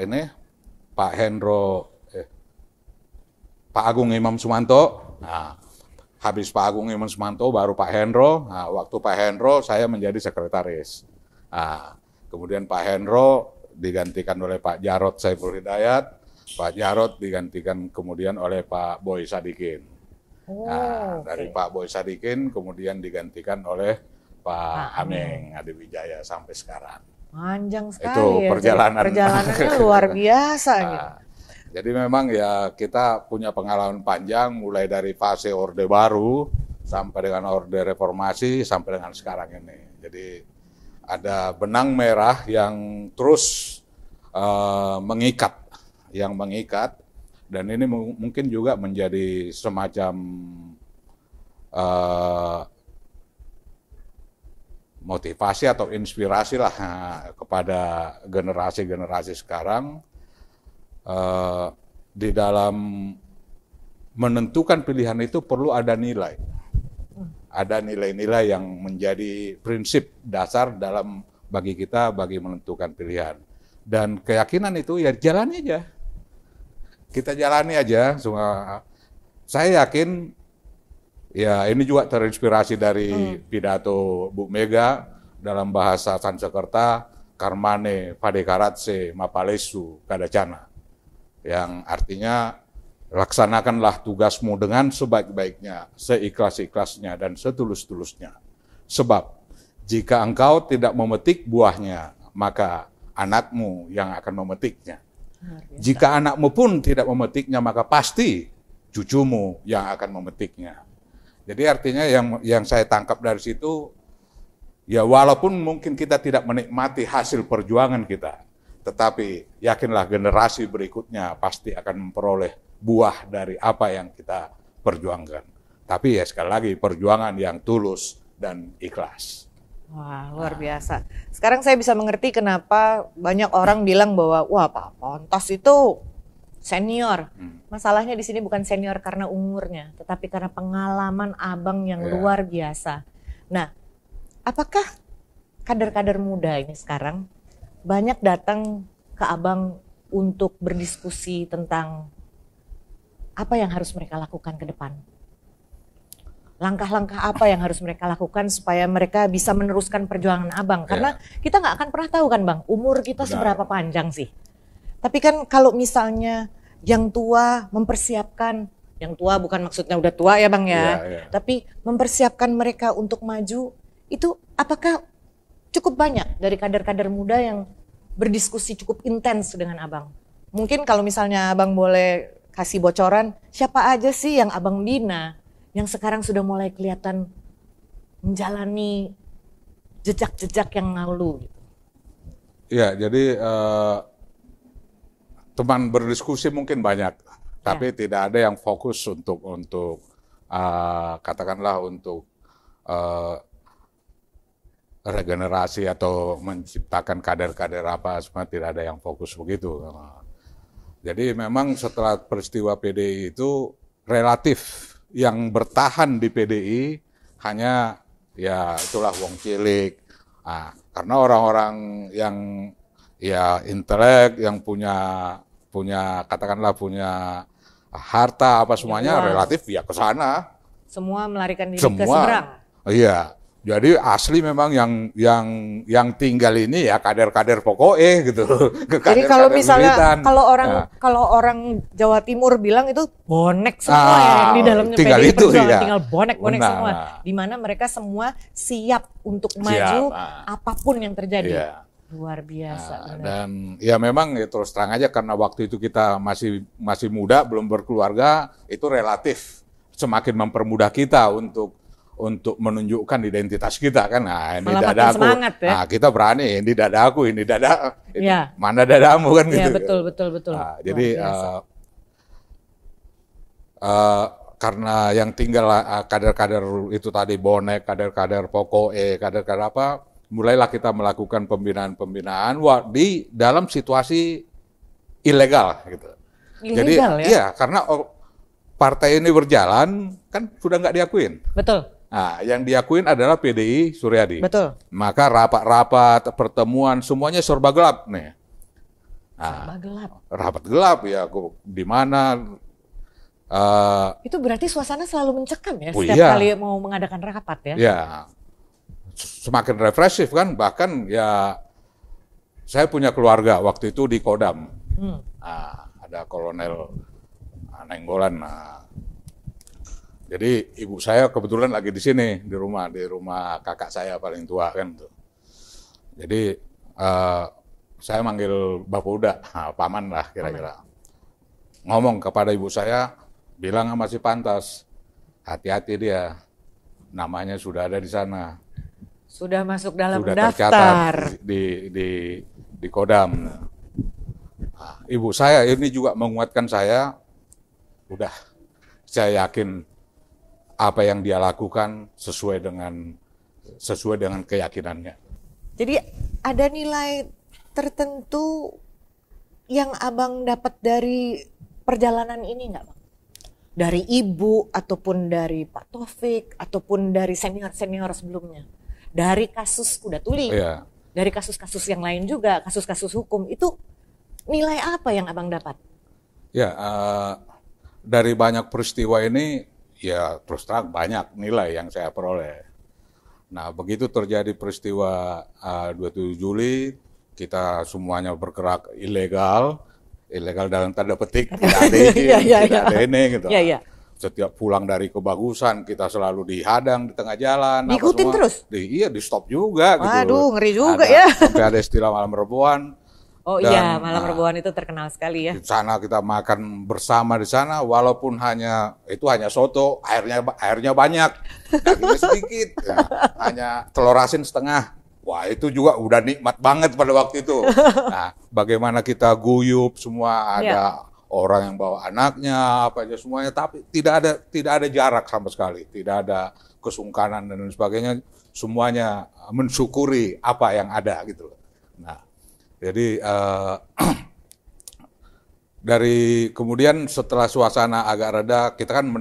Agung Imam Sumanto. Nah, habis Pak Agung Imam Sumanto baru Pak Hendro. Nah, waktu Pak Hendro saya menjadi sekretaris. Nah, kemudian Pak Hendro digantikan oleh Pak Jarod Saiful Hidayat. Pak Jarod digantikan kemudian oleh Pak Boy Sadikin. Dari Pak Boy Sadikin kemudian digantikan oleh Pak Ameng Adiwijaya sampai sekarang. Panjang sekali itu ya. Perjalanannya luar biasa gitu. Jadi memang ya kita punya pengalaman panjang mulai dari fase Orde Baru sampai dengan Orde Reformasi sampai dengan sekarang ini. Jadi ada benang merah yang terus mengikat, dan ini mungkin juga menjadi semacam motivasi atau inspirasi lah kepada generasi-generasi sekarang. Di dalam menentukan pilihan itu perlu ada nilai. Ada nilai-nilai yang menjadi prinsip dasar dalam bagi kita bagi menentukan pilihan. Dan keyakinan itu ya jalani aja. Kita jalani aja. Saya yakin ya ini juga terinspirasi dari pidato Bu Mega dalam bahasa Sanskerta, Karmane Padekaratse Mapalesu Kadacana. Yang artinya laksanakanlah tugasmu dengan sebaik-baiknya, seikhlas-ikhlasnya dan setulus-tulusnya. Sebab jika engkau tidak memetik buahnya, maka anakmu yang akan memetiknya. Jika anakmu pun tidak memetiknya, maka pasti cucumu yang akan memetiknya. Jadi artinya yang saya tangkap dari situ, ya walaupun mungkin kita tidak menikmati hasil perjuangan kita, tetapi yakinlah generasi berikutnya pasti akan memperoleh buah dari apa yang kita perjuangkan. Tapi ya sekali lagi perjuangan yang tulus dan ikhlas. Wah, luar biasa. Sekarang saya bisa mengerti kenapa banyak orang bilang bahwa wah Pak Pontos itu senior. Masalahnya di sini bukan senior karena umurnya, tetapi karena pengalaman Abang yang luar biasa. Nah, apakah kader-kader muda ini sekarang banyak datang ke Abang untuk berdiskusi tentang apa yang harus mereka lakukan ke depan? Langkah-langkah apa yang harus mereka lakukan supaya mereka bisa meneruskan perjuangan Abang? Karena kita nggak akan pernah tahu kan Bang, umur kita seberapa panjang sih. Tapi kan kalau misalnya yang tua mempersiapkan, yang tua bukan maksudnya udah tua ya Bang ya, tapi mempersiapkan mereka untuk maju, itu apakah cukup banyak dari kader-kader muda yang berdiskusi cukup intens dengan Abang? Mungkin kalau misalnya Abang boleh kasih bocoran, siapa aja sih yang Abang bina yang sekarang sudah mulai kelihatan menjalani jejak-jejak yang lalu? Ya, jadi teman berdiskusi mungkin banyak, tapi tidak ada yang fokus untuk katakanlah untuk regenerasi atau menciptakan kader-kader apa, semua tidak ada yang fokus begitu. Jadi memang setelah peristiwa PDI itu relatif yang bertahan di PDI hanya ya itulah wong cilik. Karena orang-orang yang ya intelek, yang punya katakanlah punya harta apa semuanya relatif ya ke sana. Semua melarikan diri ke seberang. Iya. Jadi asli memang yang tinggal ini ya kader-kader pokoknya gitu. Jadi kalau misalnya militan. kalau orang Jawa Timur bilang itu bonek semua ya yang di dalamnya tinggal PDI itu, Perjuangan, iya. tinggal bonek-bonek Benar. semua. Di mana mereka semua siap untuk maju apapun yang terjadi. Iya. Luar biasa. benar. Dan ya memang ya terus terang aja karena waktu itu kita masih muda, belum berkeluarga, itu relatif semakin mempermudah kita untuk menunjukkan identitas kita kan. Nah, ini Malah makin dadaku. semangat, ya. Nah, kita berani, ini dadaku, ini dada. Iya. Mana dadamu kan gitu. Iya, betul. Nah, Luar jadi biasa. karena yang tinggal kader-kader itu tadi bonek, kader-kader pokok, kader-kader apa, mulailah kita melakukan pembinaan-pembinaan di dalam situasi ilegal gitu. Jadi Ilegal, ya? iya, karena partai ini berjalan kan sudah nggak diakuin. Betul. Nah, yang diakuin adalah PDI Suryadi. Betul. Maka rapat-rapat, pertemuan, semuanya serba gelap nih. Serba gelap. Rapat gelap ya, di mana Itu berarti suasana selalu mencekam ya Oh, setiap iya. kali mau mengadakan rapat ya? ya semakin represif kan, bahkan ya saya punya keluarga waktu itu di Kodam. Ada Kolonel Nenggolan. Jadi ibu saya kebetulan lagi di sini di rumah kakak saya paling tua kan tuh. Jadi saya manggil Bapak Uda, paman lah kira-kira. Ngomong kepada ibu saya, bilang sama si Pantas, hati-hati dia, namanya sudah ada di sana. Sudah masuk dalam Sudah daftar. tercatat di Kodam. Nah, ibu saya ini juga menguatkan saya, udah saya yakin apa yang dia lakukan sesuai dengan keyakinannya. Jadi ada nilai tertentu yang abang dapat dari perjalanan ini nggak bang? Dari ibu ataupun dari Pak Taufik ataupun dari senior-senior sebelumnya? Dari kasus Kuda Tuli, Iya. dari kasus-kasus yang lain juga, kasus-kasus hukum, itu nilai apa yang abang dapat? Ya, dari banyak peristiwa ini, ya terus terang banyak nilai yang saya peroleh. Nah, begitu terjadi peristiwa 27 Juli, kita semuanya bergerak ilegal dalam tanda petik, tidak ada izin, tidak ada ini gitu. Iya, iya. Setiap pulang dari kebagusan, kita selalu dihadang di tengah jalan. apa Diikutin semua. terus? Iya, di stop juga gitu. Waduh, ngeri juga ya. Sampai ada istilah malam rebuan. Oh Dan, iya, malam rebuan itu terkenal sekali ya. Di sana kita makan bersama di sana, walaupun hanya soto, airnya banyak, dagingnya sedikit, ya, hanya telur asin setengah. Wah, itu juga udah nikmat banget pada waktu itu. Nah, bagaimana kita guyup semua, ada orang yang bawa anaknya, apa aja semuanya, tapi tidak ada jarak sama sekali, tidak ada kesungkanan dan lain sebagainya, semuanya mensyukuri apa yang ada gitu. Nah, jadi dari kemudian setelah suasana agak reda, kita kan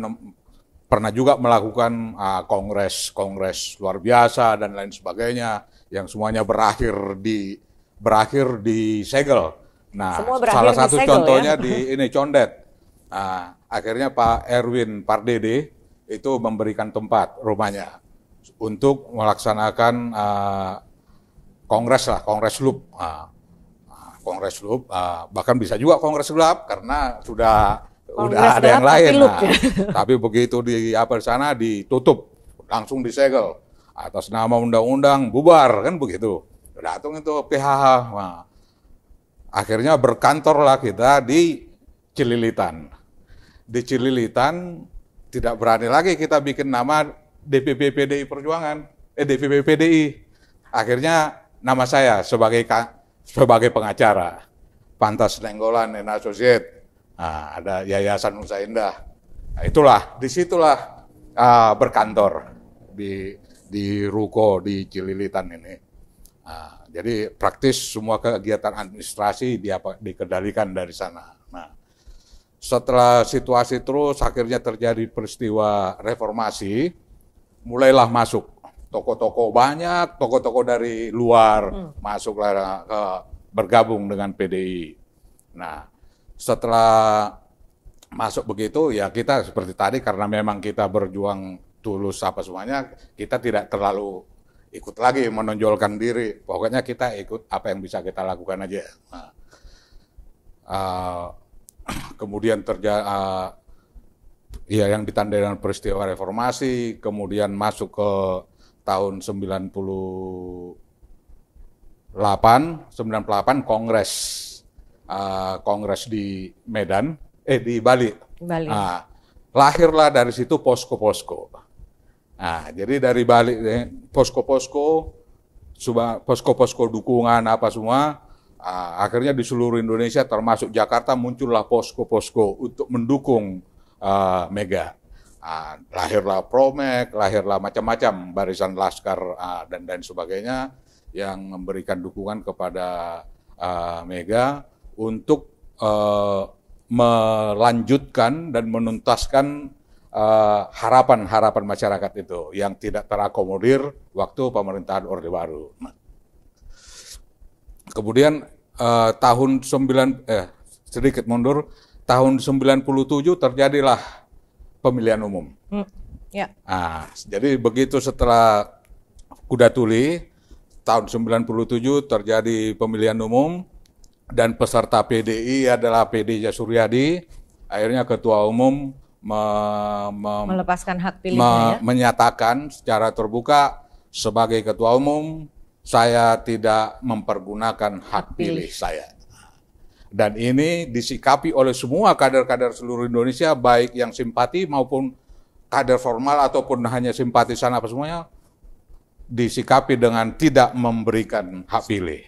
pernah juga melakukan kongres luar biasa dan lain sebagainya, yang semuanya berakhir di segel. Nah, salah satu segel, contohnya ya? di ini Condet. Nah, akhirnya Pak Erwin Pardede itu memberikan tempat rumahnya untuk melaksanakan kongres LUB. Kongres LUB, bahkan bisa juga kongres gelap karena sudah ada yang lain. Tapi begitu di sana ditutup, langsung disegel atas nama undang-undang bubar kan begitu. Datang itu PHH. Nah, akhirnya berkantorlah kita di Cililitan. Di Cililitan tidak berani lagi kita bikin nama DPP PDI Perjuangan, DPP PDI. Akhirnya nama saya sebagai pengacara, Pantas Nenggolan and Associate. Nah, ada Yayasan Nusa Indah. Nah, disitulah berkantor di Ruko di Cililitan ini. Nah, jadi praktis semua kegiatan administrasi dikendalikan dari sana. Nah, setelah situasi terus akhirnya terjadi peristiwa reformasi, mulailah masuk toko-toko banyak, toko-toko dari luar masuklah bergabung dengan PDI. Nah, setelah masuk begitu ya kita seperti tadi karena memang kita berjuang tulus apa semuanya, kita tidak terlalu ikut lagi menonjolkan diri. Pokoknya kita ikut apa yang bisa kita lakukan aja. Nah, kemudian ya yang ditandai dengan peristiwa reformasi, kemudian masuk ke tahun 98 kongres di Medan, di Bali. Nah, lahirlah dari situ posko-posko. Nah, jadi dari Bali posko-posko dukungan apa semua, akhirnya di seluruh Indonesia termasuk Jakarta muncullah posko-posko untuk mendukung Mega. Lahirlah Promek, lahirlah macam-macam barisan laskar dan sebagainya yang memberikan dukungan kepada Mega untuk melanjutkan dan menuntaskan harapan-harapan masyarakat itu yang tidak terakomodir waktu pemerintahan Orde Baru. Kemudian sedikit mundur, tahun 97 terjadilah pemilihan umum. Ya. Jadi begitu setelah Kuda Tuli, tahun 97 terjadi pemilihan umum dan peserta PDI adalah PD Suryadi. Akhirnya ketua umum melepaskan hak pilihnya, menyatakan secara terbuka sebagai ketua umum saya tidak mempergunakan hak pilih saya. Dan ini disikapi oleh semua kader-kader seluruh Indonesia, baik yang simpati maupun kader formal ataupun hanya simpatisan apa semuanya, disikapi dengan tidak memberikan hak pilih.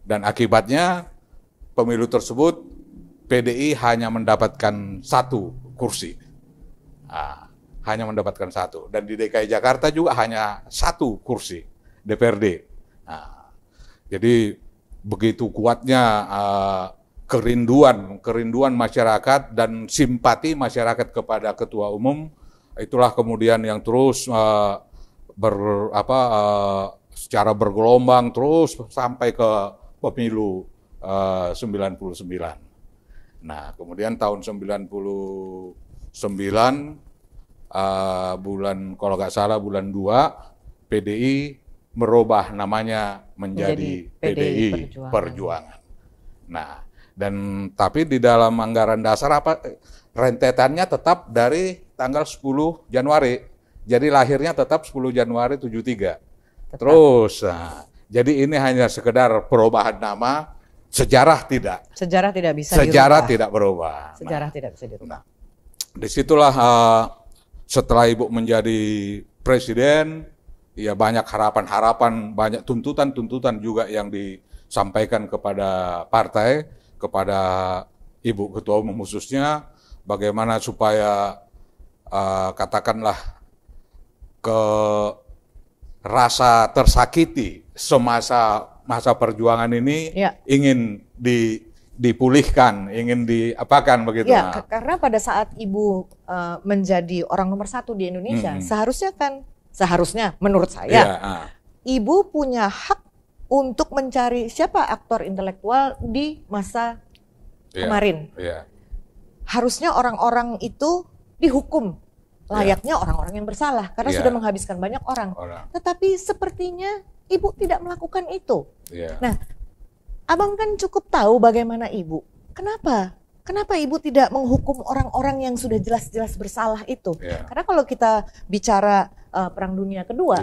Dan akibatnya pemilu tersebut PDI hanya mendapatkan 1 kursi. Hanya mendapatkan 1. Dan di DKI Jakarta juga hanya 1 kursi DPRD. Jadi begitu kuatnya kerinduan masyarakat dan simpati masyarakat kepada ketua umum, itulah kemudian yang terus secara bergelombang terus sampai ke pemilu 99. Nah, kemudian tahun 99 bulan kalau nggak salah bulan 2 PDI merubah namanya menjadi PDI Perjuangan. Nah, tapi di dalam anggaran dasar rentetannya tetap dari tanggal 10 Januari. Jadi lahirnya tetap 10 Januari 73. Terus, jadi ini hanya sekedar perubahan nama, sejarah tidak. Sejarah tidak bisa Sejarah dirubah. tidak berubah. Sejarah tidak bisa dirubah. Disitulah setelah Ibu menjadi presiden, ya banyak harapan-harapan, banyak tuntutan-tuntutan juga yang disampaikan kepada partai, kepada Ibu Ketua Umum khususnya, bagaimana supaya katakanlah rasa tersakiti masa perjuangan ini ingin dipulihkan, ingin diapakan begitu. Ya, karena pada saat Ibu menjadi orang nomor 1 di Indonesia, seharusnya menurut saya, Ibu punya hak untuk mencari siapa aktor intelektual di masa kemarin. Harusnya orang-orang itu dihukum layaknya orang-orang yang bersalah karena sudah menghabiskan banyak orang. Tetapi sepertinya Ibu tidak melakukan itu. Nah, Abang kan cukup tahu bagaimana Ibu. Kenapa Ibu tidak menghukum orang-orang yang sudah jelas-jelas bersalah itu? Karena kalau kita bicara Perang Dunia Kedua,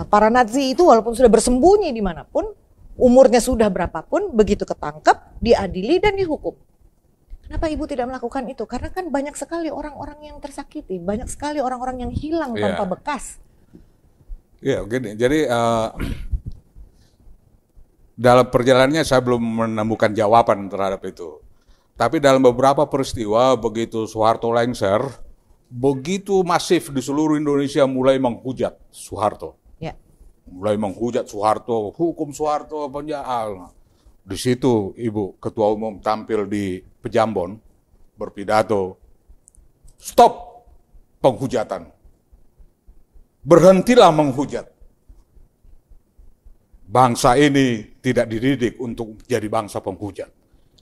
para Nazi itu walaupun sudah bersembunyi dimanapun, umurnya sudah berapapun, begitu ketangkep, diadili dan dihukum. Kenapa Ibu tidak melakukan itu? Karena kan banyak sekali orang-orang yang tersakiti, banyak sekali orang-orang yang hilang tanpa bekas. Gini, jadi dalam perjalanannya saya belum menemukan jawaban terhadap itu. Tapi dalam beberapa peristiwa, begitu Soeharto lengser, begitu masif di seluruh Indonesia mulai menghujat Soeharto. Mulai menghujat Soeharto, hukum Soeharto, penjara. Di situ Ibu Ketua Umum tampil di Pejambon, berpidato, stop penghujatan. Berhentilah menghujat. Bangsa ini tidak dididik untuk jadi bangsa penghujat.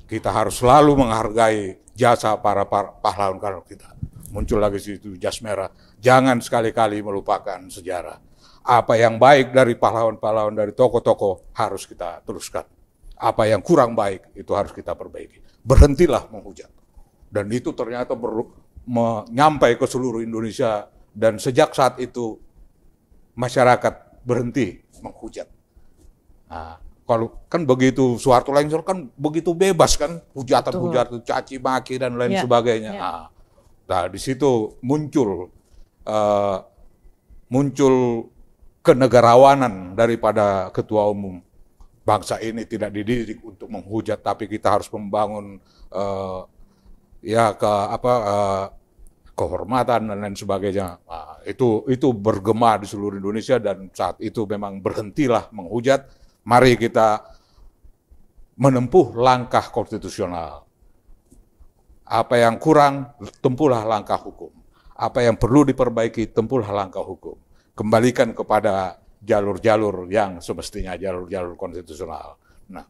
Kita harus selalu menghargai jasa para pahlawan kita. Muncul lagi situ jas merah. Jangan sekali-kali melupakan sejarah. Apa yang baik dari pahlawan-pahlawan, dari tokoh-tokoh harus kita teruskan. Apa yang kurang baik itu harus kita perbaiki. Berhentilah menghujat. Dan itu ternyata menyampai ke seluruh Indonesia. Dan sejak saat itu masyarakat berhenti menghujat. Nah, kalau kan begitu Soeharto lengser kan begitu bebas kan, hujatan-hujatan, caci maki dan lain sebagainya. Nah, di situ muncul kenegarawanan daripada ketua umum. Bangsa ini tidak dididik untuk menghujat, tapi kita harus membangun kehormatan dan lain sebagainya. Nah, itu bergema di seluruh Indonesia dan saat itu memang berhentilah menghujat. Mari kita menempuh langkah konstitusional. Apa yang kurang, tempuhlah langkah hukum. Apa yang perlu diperbaiki, tempuhlah langkah hukum. Kembalikan kepada jalur-jalur yang semestinya jalur-jalur konstitusional. Nah,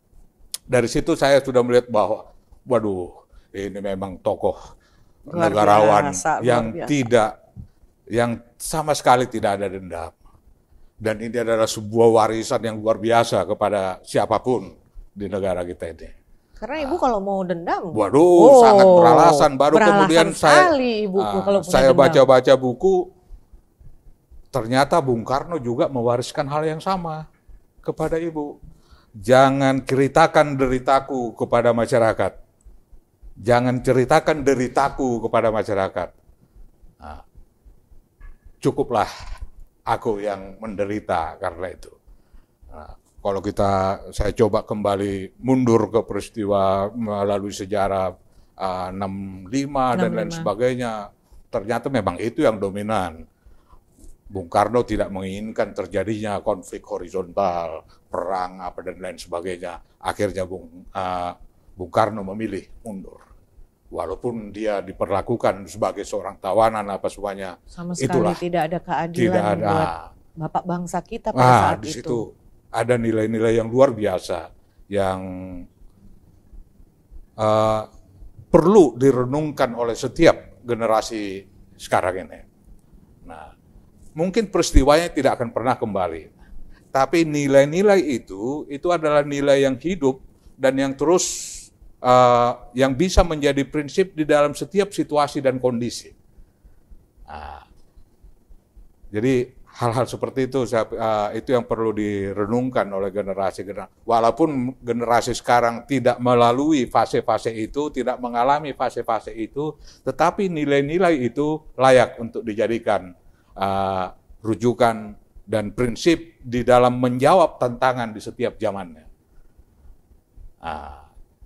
dari situ saya sudah melihat bahwa, waduh, ini memang tokoh negarawan yang sama sekali tidak ada dendam. Dan ini adalah sebuah warisan yang luar biasa kepada siapapun di negara kita ini. Karena ibu kalau mau dendam, waduh, sangat beralasan. Baru kemudian saya baca-baca buku, ternyata Bung Karno juga mewariskan hal yang sama kepada ibu. Jangan ceritakan deritaku kepada masyarakat. Jangan ceritakan deritaku kepada masyarakat. Nah, cukuplah aku yang menderita karena itu. Nah, kalau saya coba kembali mundur ke peristiwa melalui sejarah 65 dan lain sebagainya, ternyata memang itu yang dominan. Bung Karno tidak menginginkan terjadinya konflik horizontal, perang apa dan lain sebagainya. Akhirnya Bung Karno memilih mundur. Walaupun dia diperlakukan sebagai seorang tawanan apa semuanya. Sama sekali tidak ada keadilan buat Bapak bangsa kita pada saat di situ ada nilai-nilai yang luar biasa yang perlu direnungkan oleh setiap generasi sekarang ini. Nah, mungkin peristiwanya tidak akan pernah kembali. Tapi nilai-nilai itu adalah nilai yang hidup dan yang terus yang bisa menjadi prinsip di dalam setiap situasi dan kondisi. Nah, jadi hal-hal seperti itu itu yang perlu direnungkan oleh generasi. Walaupun generasi sekarang tidak melalui fase-fase itu, tidak mengalami fase-fase itu, tetapi nilai-nilai itu layak untuk dijadikan rujukan dan prinsip di dalam menjawab tantangan di setiap zamannya.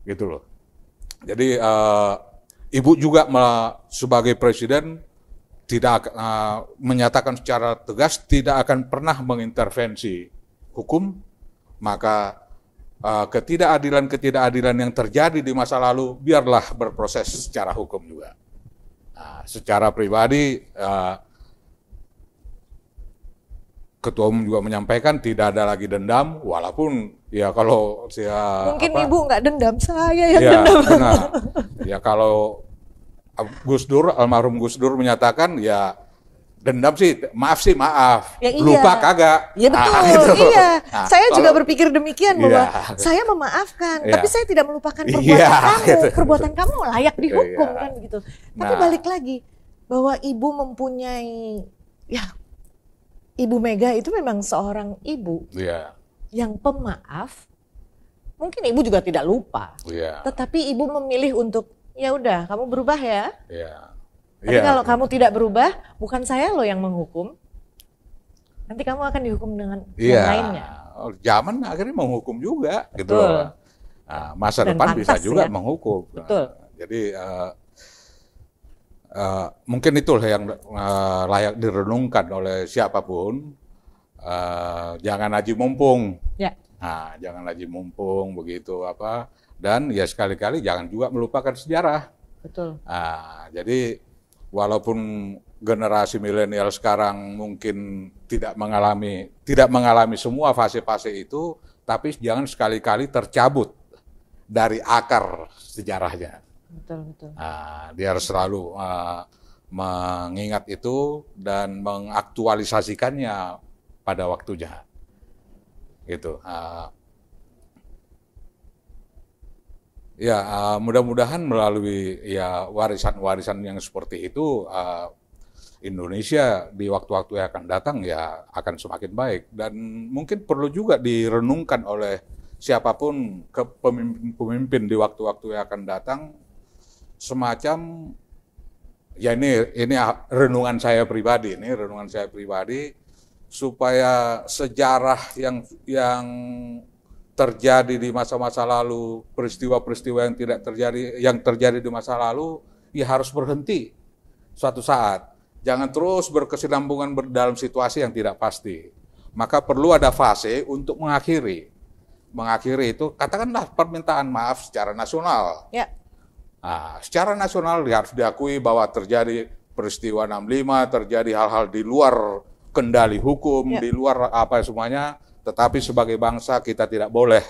Gitu loh. Jadi ibu juga sebagai presiden tidak menyatakan secara tegas tidak akan pernah mengintervensi hukum, maka ketidakadilan yang terjadi di masa lalu biarlah berproses secara hukum juga. Secara pribadi Ketua Umum juga menyampaikan tidak ada lagi dendam, walaupun ya kalau mungkin ibu nggak dendam, saya yang dendam. Benar. Ya kalau almarhum Gus Dur menyatakan ya dendam sih, maaf. Ya, iya. Lupa kagak. Ya betul, gitu. Iya. Saya juga berpikir demikian bahwa saya memaafkan, tapi saya tidak melupakan perbuatan kamu. Gitu. Perbuatan kamu layak dihukum kan gitu. Tapi balik lagi bahwa ibu mempunyai Ibu Mega itu memang seorang ibu yang pemaaf. Mungkin ibu juga tidak lupa, tetapi ibu memilih untuk ya udah kamu berubah ya. Tapi kalau kamu tidak berubah, bukan saya loh yang menghukum. Nanti kamu akan dihukum dengan yang lainnya. Zaman akhirnya menghukum juga, gitu. Nah, masa depan bisa juga menghukum. Betul. Jadi mungkin itulah yang layak direnungkan oleh siapapun. Jangan aji mumpung. Nah, jangan aji mumpung begitu apa. Dan ya sekali-kali jangan juga melupakan sejarah. Betul. Nah, jadi walaupun generasi milenial sekarang mungkin tidak mengalami semua fase-fase itu, tapi jangan sekali-kali tercabut dari akar sejarahnya. Betul. Nah, dia harus selalu mengingat itu dan mengaktualisasikannya pada waktunya. Gitu. Mudah-mudahan melalui ya warisan-warisan yang seperti itu, Indonesia di waktu-waktu yang akan datang ya akan semakin baik, dan mungkin perlu juga direnungkan oleh siapapun pemimpin di waktu-waktu yang akan datang, semacam ya ini renungan saya pribadi, supaya sejarah yang terjadi di masa-masa lalu, peristiwa-peristiwa yang terjadi di masa lalu ya harus berhenti suatu saat. Jangan terus berkesinambungan dalam situasi yang tidak pasti. Maka perlu ada fase untuk mengakhiri. Mengakhiri itu katakanlah permintaan maaf secara nasional. Ya. Nah, secara nasional harus diakui bahwa terjadi peristiwa 65, terjadi hal-hal di luar kendali hukum, di luar apa semuanya. Tetapi sebagai bangsa kita tidak boleh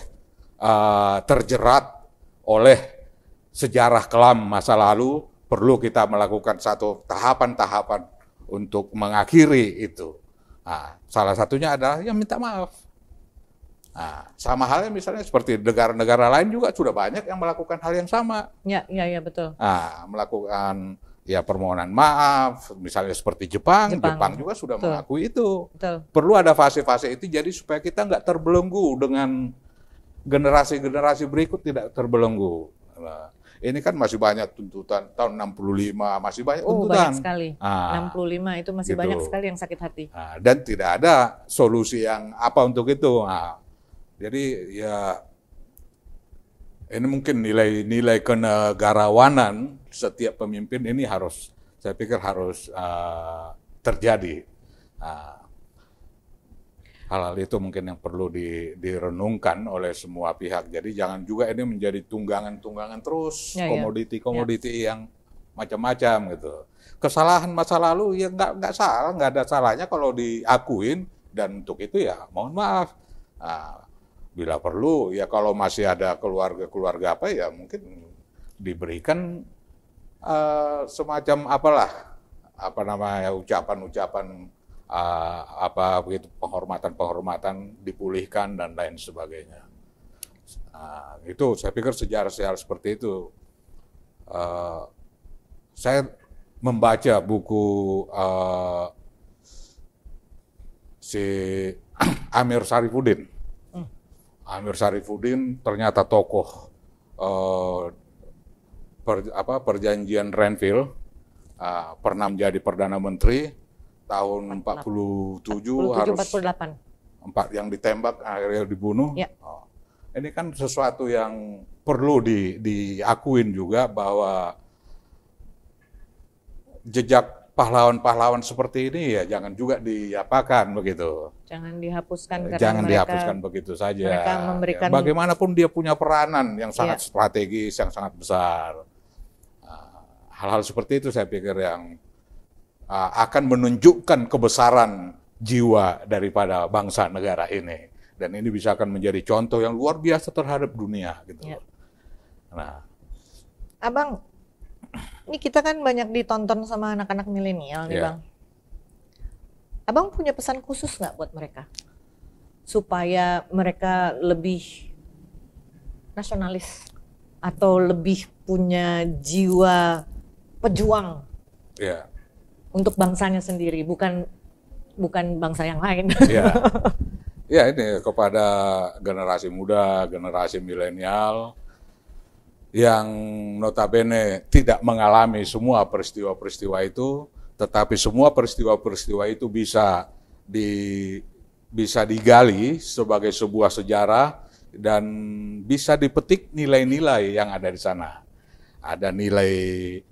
terjerat oleh sejarah kelam masa lalu. Perlu kita melakukan satu tahapan-tahapan untuk mengakhiri itu. Nah, salah satunya adalah yang minta maaf. Nah, sama halnya misalnya seperti negara-negara lain juga sudah banyak yang melakukan hal yang sama. Ya, betul. Nah, melakukan ya permohonan maaf, misalnya seperti Jepang juga sudah mengakui itu. Betul. Perlu ada fase-fase itu jadi supaya kita nggak terbelenggu dengan generasi-generasi berikut tidak terbelenggu. Nah, ini kan masih banyak tuntutan tahun 65, masih banyak tuntutan. Banyak sekali. 65 itu masih gitu. Banyak sekali yang sakit hati. Dan tidak ada solusi yang apa untuk itu. Jadi ya ini mungkin nilai kenegarawanan setiap pemimpin ini saya pikir harus terjadi. Hal-hal itu mungkin yang perlu direnungkan oleh semua pihak. Jadi jangan juga ini menjadi tunggangan-tunggangan terus, komoditi yang macam-macam gitu. Kesalahan masa lalu ya nggak salah, nggak ada salahnya kalau diakuin, dan untuk itu ya mohon maaf. Bila perlu ya kalau masih ada keluarga apa ya mungkin diberikan semacam ucapan-ucapan begitu, penghormatan dipulihkan dan lain sebagainya. Itu saya pikir sejarah-sejarah seperti itu. Saya membaca buku si Amir Syarifuddin. Amir Syarifuddin ternyata tokoh perjanjian Renville, pernah menjadi Perdana Menteri. Tahun 48. Yang ditembak akhirnya dibunuh. Ya. Ini kan sesuatu yang perlu diakuin juga bahwa jejak pahlawan-pahlawan seperti ini ya jangan juga diapakan begitu. Jangan dihapuskan dihapuskan begitu saja. Mereka memberikan bagaimanapun dia punya peranan yang sangat strategis, yang sangat besar. Hal-hal seperti itu saya pikir yang akan menunjukkan kebesaran jiwa daripada bangsa negara ini, dan ini bisa akan menjadi contoh yang luar biasa terhadap dunia gitu. Nah, Abang, ini kita kan banyak ditonton sama anak-anak milenial nih Bang. Abang punya pesan khusus nggak buat mereka supaya mereka lebih nasionalis atau lebih punya jiwa pejuang? Untuk bangsanya sendiri, bukan bangsa yang lain. Ya ini kepada generasi muda, generasi milenial yang notabene tidak mengalami semua peristiwa-peristiwa itu, tetapi semua peristiwa-peristiwa itu bisa digali sebagai sebuah sejarah dan bisa dipetik nilai-nilai yang ada di sana. Ada nilai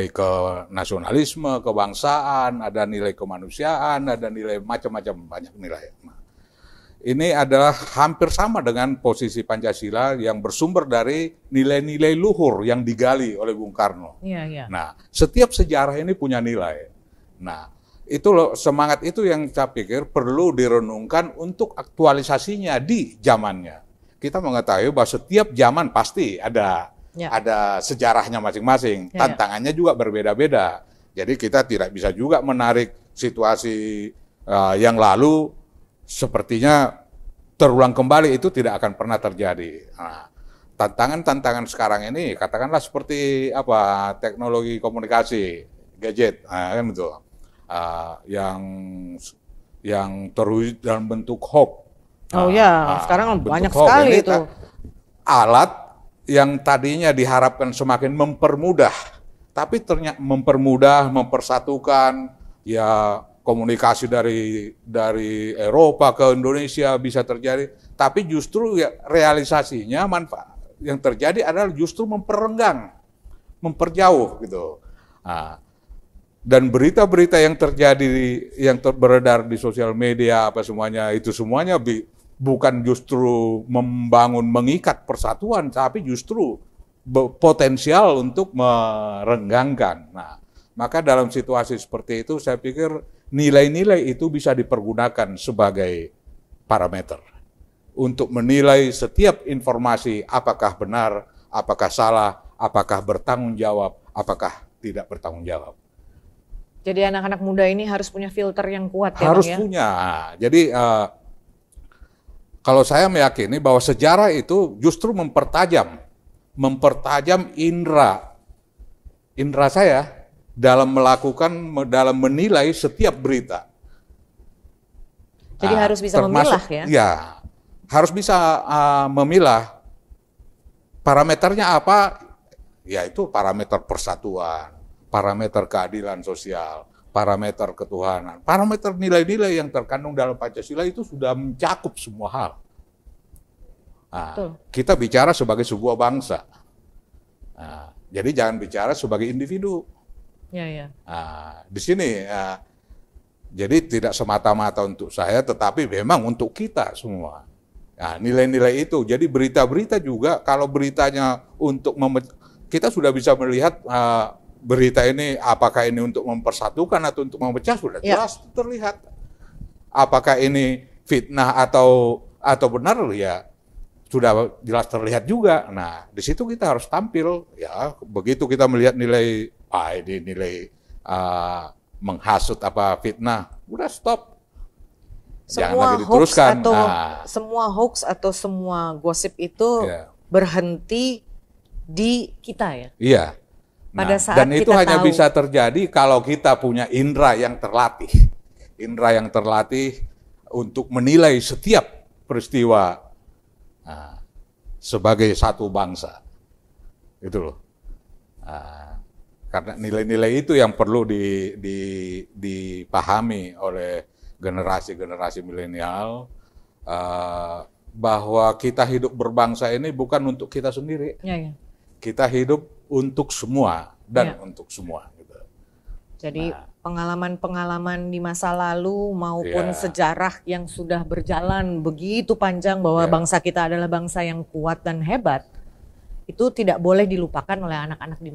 ke nasionalisme, kebangsaan, ada nilai kemanusiaan, ada nilai macam-macam, banyak nilai. Ini adalah hampir sama dengan posisi Pancasila yang bersumber dari nilai-nilai luhur yang digali oleh Bung Karno. Nah, setiap sejarah ini punya nilai. Nah, itu loh, semangat itu yang saya pikir perlu direnungkan untuk aktualisasinya di zamannya. Kita mengetahui bahwa setiap zaman pasti ada sejarahnya masing-masing, tantangannya juga berbeda-beda. Jadi kita tidak bisa juga menarik situasi yang lalu sepertinya terulang kembali, itu tidak akan pernah terjadi. Nah, tantangan-tantangan sekarang ini katakanlah seperti apa, teknologi komunikasi, gadget, kan itu, yang terwujud dalam bentuk hoax. Oh ya, sekarang banyak hoax sekali ini itu. Alat yang tadinya diharapkan semakin mempermudah, tapi ternyata mempersatukan, ya komunikasi dari Eropa ke Indonesia bisa terjadi, tapi justru ya realisasinya manfaat yang terjadi adalah justru memperenggang, memperjauh gitu. Nah, dan berita-berita yang terjadi, yang beredar di sosial media apa semuanya, itu semuanya bukan justru membangun, mengikat persatuan, tapi justru potensial untuk merenggangkan. Nah, maka dalam situasi seperti itu saya pikir nilai-nilai itu bisa dipergunakan sebagai parameter untuk menilai setiap informasi apakah benar, apakah salah, apakah bertanggung jawab, apakah tidak bertanggung jawab. Jadi anak-anak muda ini harus punya filter yang kuat ya, harus Bang, ya? punya. Jadi kalau saya meyakini bahwa sejarah itu justru mempertajam indera saya dalam menilai setiap berita. Jadi harus bisa memilah ya? Ya, harus bisa memilah. Parameternya apa? Yaitu parameter persatuan, parameter keadilan sosial, parameter ketuhanan, parameter nilai-nilai yang terkandung dalam Pancasila itu sudah mencakup semua hal. Nah, kita bicara sebagai sebuah bangsa. Nah, jadi jangan bicara sebagai individu. Ya. Nah, di sini jadi tidak semata-mata untuk saya, tetapi memang untuk kita semua. Nah, nilai-nilai itu. Jadi berita-berita juga, kalau beritanya kita sudah bisa melihat berita ini apakah ini untuk mempersatukan atau untuk memecah, sudah jelas terlihat. Apakah ini fitnah atau benar, ya sudah jelas terlihat juga. Nah, di situ kita harus tampil. Ya, begitu kita melihat nilai ini nilai menghasut apa fitnah, udah stop. Jangan lagi diteruskan. Semua hoax atau semua gosip itu berhenti di kita ya. Iya. Pada saat dan itu hanya bisa terjadi kalau kita punya indera yang terlatih. Indera yang terlatih untuk menilai setiap peristiwa sebagai satu bangsa. Itu loh. Karena nilai-nilai itu yang perlu dipahami oleh generasi-generasi milenial, bahwa kita hidup berbangsa ini bukan untuk kita sendiri. Ya. Kita hidup untuk semua dan untuk semua. Gitu. Jadi pengalaman-pengalaman di masa lalu maupun sejarah yang sudah berjalan begitu panjang bahwa bangsa kita adalah bangsa yang kuat dan hebat, itu tidak boleh dilupakan oleh anak-anak di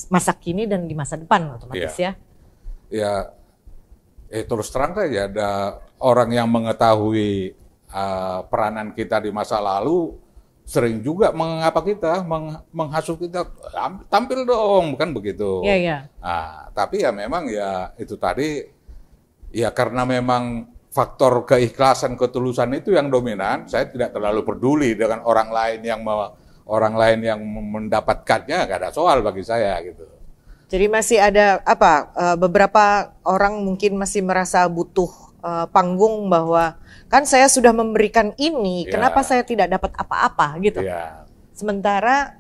masa kini dan di masa depan otomatis ya. Ya, terus terang saja ada orang yang mengetahui peranan kita di masa lalu sering juga mengapa kita menghasut kita, tampil dong, bukan begitu. Iya. Tapi ya memang ya itu tadi, ya karena memang faktor keikhlasan, ketulusan itu yang dominan. Saya tidak terlalu peduli dengan orang lain yang mendapatkannya, nggak ada soal bagi saya gitu. Jadi masih ada beberapa orang mungkin masih merasa butuh panggung bahwa kan saya sudah memberikan ini, kenapa saya tidak dapat apa-apa gitu. Sementara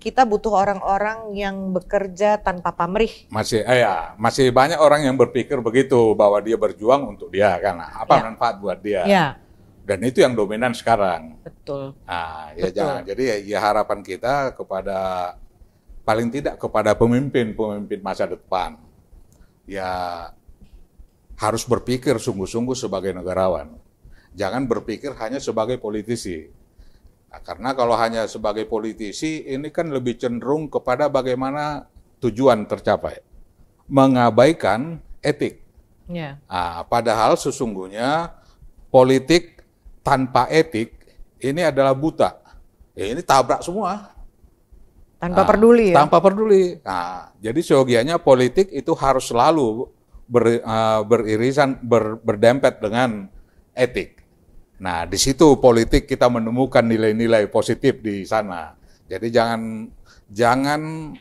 kita butuh orang-orang yang bekerja tanpa pamrih. Masih banyak orang yang berpikir begitu, bahwa dia berjuang untuk dia kan, manfaat buat dia. Dan itu yang dominan sekarang. Betul. Jangan. Jadi ya harapan kita kepada, paling tidak kepada pemimpin masa depan, ya harus berpikir sungguh-sungguh sebagai negarawan. Jangan berpikir hanya sebagai politisi. Karena kalau hanya sebagai politisi, ini kan lebih cenderung kepada bagaimana tujuan tercapai, mengabaikan etik. Padahal sesungguhnya politik tanpa etik ini adalah buta. Ini tabrak semua. Tanpa peduli ya? Tanpa peduli. Jadi seyogianya politik itu harus selalu beririsan, berdempet dengan etik. Nah, di situ politik kita menemukan nilai-nilai positif di sana. Jadi jangan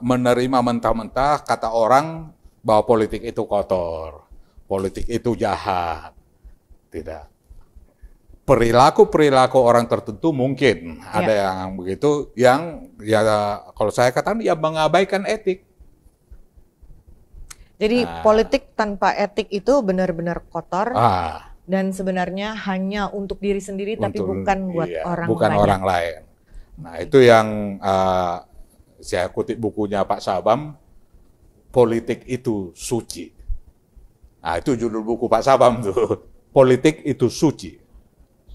menerima mentah-mentah kata orang bahwa politik itu kotor, politik itu jahat. Tidak. Perilaku-perilaku orang tertentu mungkin ada yang begitu, yang ya kalau saya katakan ya mengabaikan etik. Jadi politik tanpa etik itu benar-benar kotor dan sebenarnya hanya untuk diri sendiri tapi bukan buat orang bukan banyak. Orang lain. Nah itu yang saya kutip bukunya Pak Sabam, politik itu suci. Nah itu judul buku Pak Sabam tuh, politik itu suci.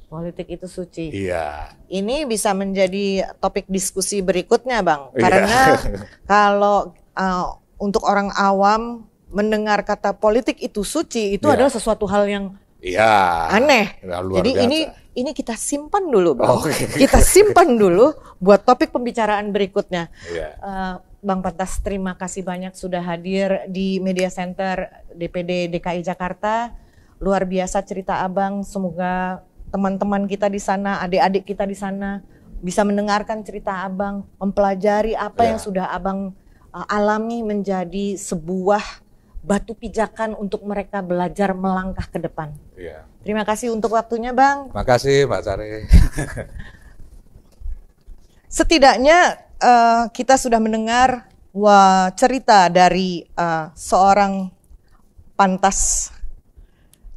Politik itu suci. Iya. Ini bisa menjadi topik diskusi berikutnya, Bang. Karena kalau untuk orang awam mendengar kata politik itu suci itu adalah sesuatu hal yang aneh. Jadi biasa. ini kita simpan dulu, Bang. Kita simpan dulu buat topik pembicaraan berikutnya. Bang Pantas, terima kasih banyak sudah hadir di Media Center DPD DKI Jakarta. Luar biasa cerita Abang. Semoga teman-teman kita di sana, adik-adik kita di sana bisa mendengarkan cerita Abang, mempelajari apa yang sudah Abang alami menjadi sebuah batu pijakan untuk mereka belajar melangkah ke depan. Terima kasih untuk waktunya, Bang. Terima kasih, Pak Sari. Setidaknya kita sudah mendengar cerita dari seorang Pantas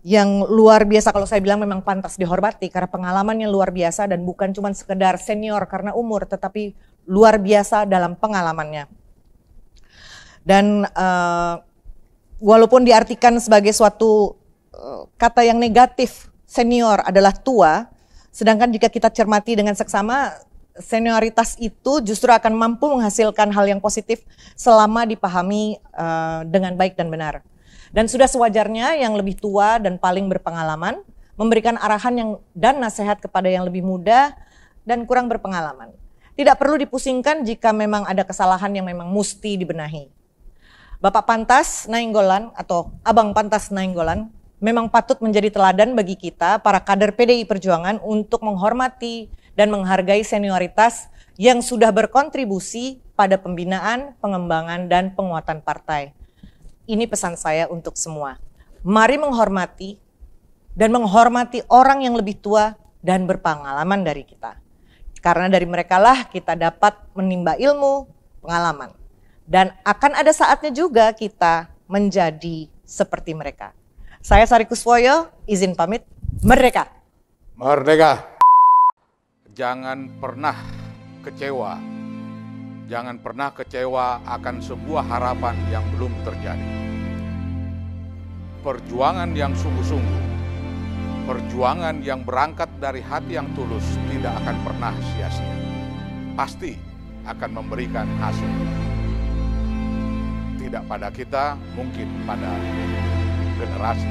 yang luar biasa. Kalau saya bilang memang pantas dihormati karena pengalamannya luar biasa dan bukan cuma sekedar senior karena umur, tetapi luar biasa dalam pengalamannya. Dan walaupun diartikan sebagai suatu kata yang negatif, senior adalah tua, sedangkan jika kita cermati dengan seksama, senioritas itu justru akan mampu menghasilkan hal yang positif selama dipahami dengan baik dan benar. Dan sudah sewajarnya yang lebih tua dan paling berpengalaman memberikan arahan dan nasihat kepada yang lebih muda dan kurang berpengalaman. Tidak perlu dipusingkan jika memang ada kesalahan yang memang mesti dibenahi. Bapak Pantas Nainggolan atau Abang Pantas Nainggolan memang patut menjadi teladan bagi kita para kader PDI Perjuangan untuk menghormati dan menghargai senioritas yang sudah berkontribusi pada pembinaan, pengembangan, dan penguatan partai. Ini pesan saya untuk semua. Mari menghormati dan menghormati orang yang lebih tua dan berpengalaman dari kita. Karena dari merekalah kita dapat menimba ilmu, pengalaman. Dan akan ada saatnya juga kita menjadi seperti mereka. Saya Sari Kuswoyo, izin pamit. Merdeka! Merdeka! Jangan pernah kecewa. Jangan pernah kecewa akan sebuah harapan yang belum terjadi. Perjuangan yang sungguh-sungguh, perjuangan yang berangkat dari hati yang tulus tidak akan pernah sia-sia. Pasti akan memberikan hasil. Tidak pada kita, mungkin pada generasi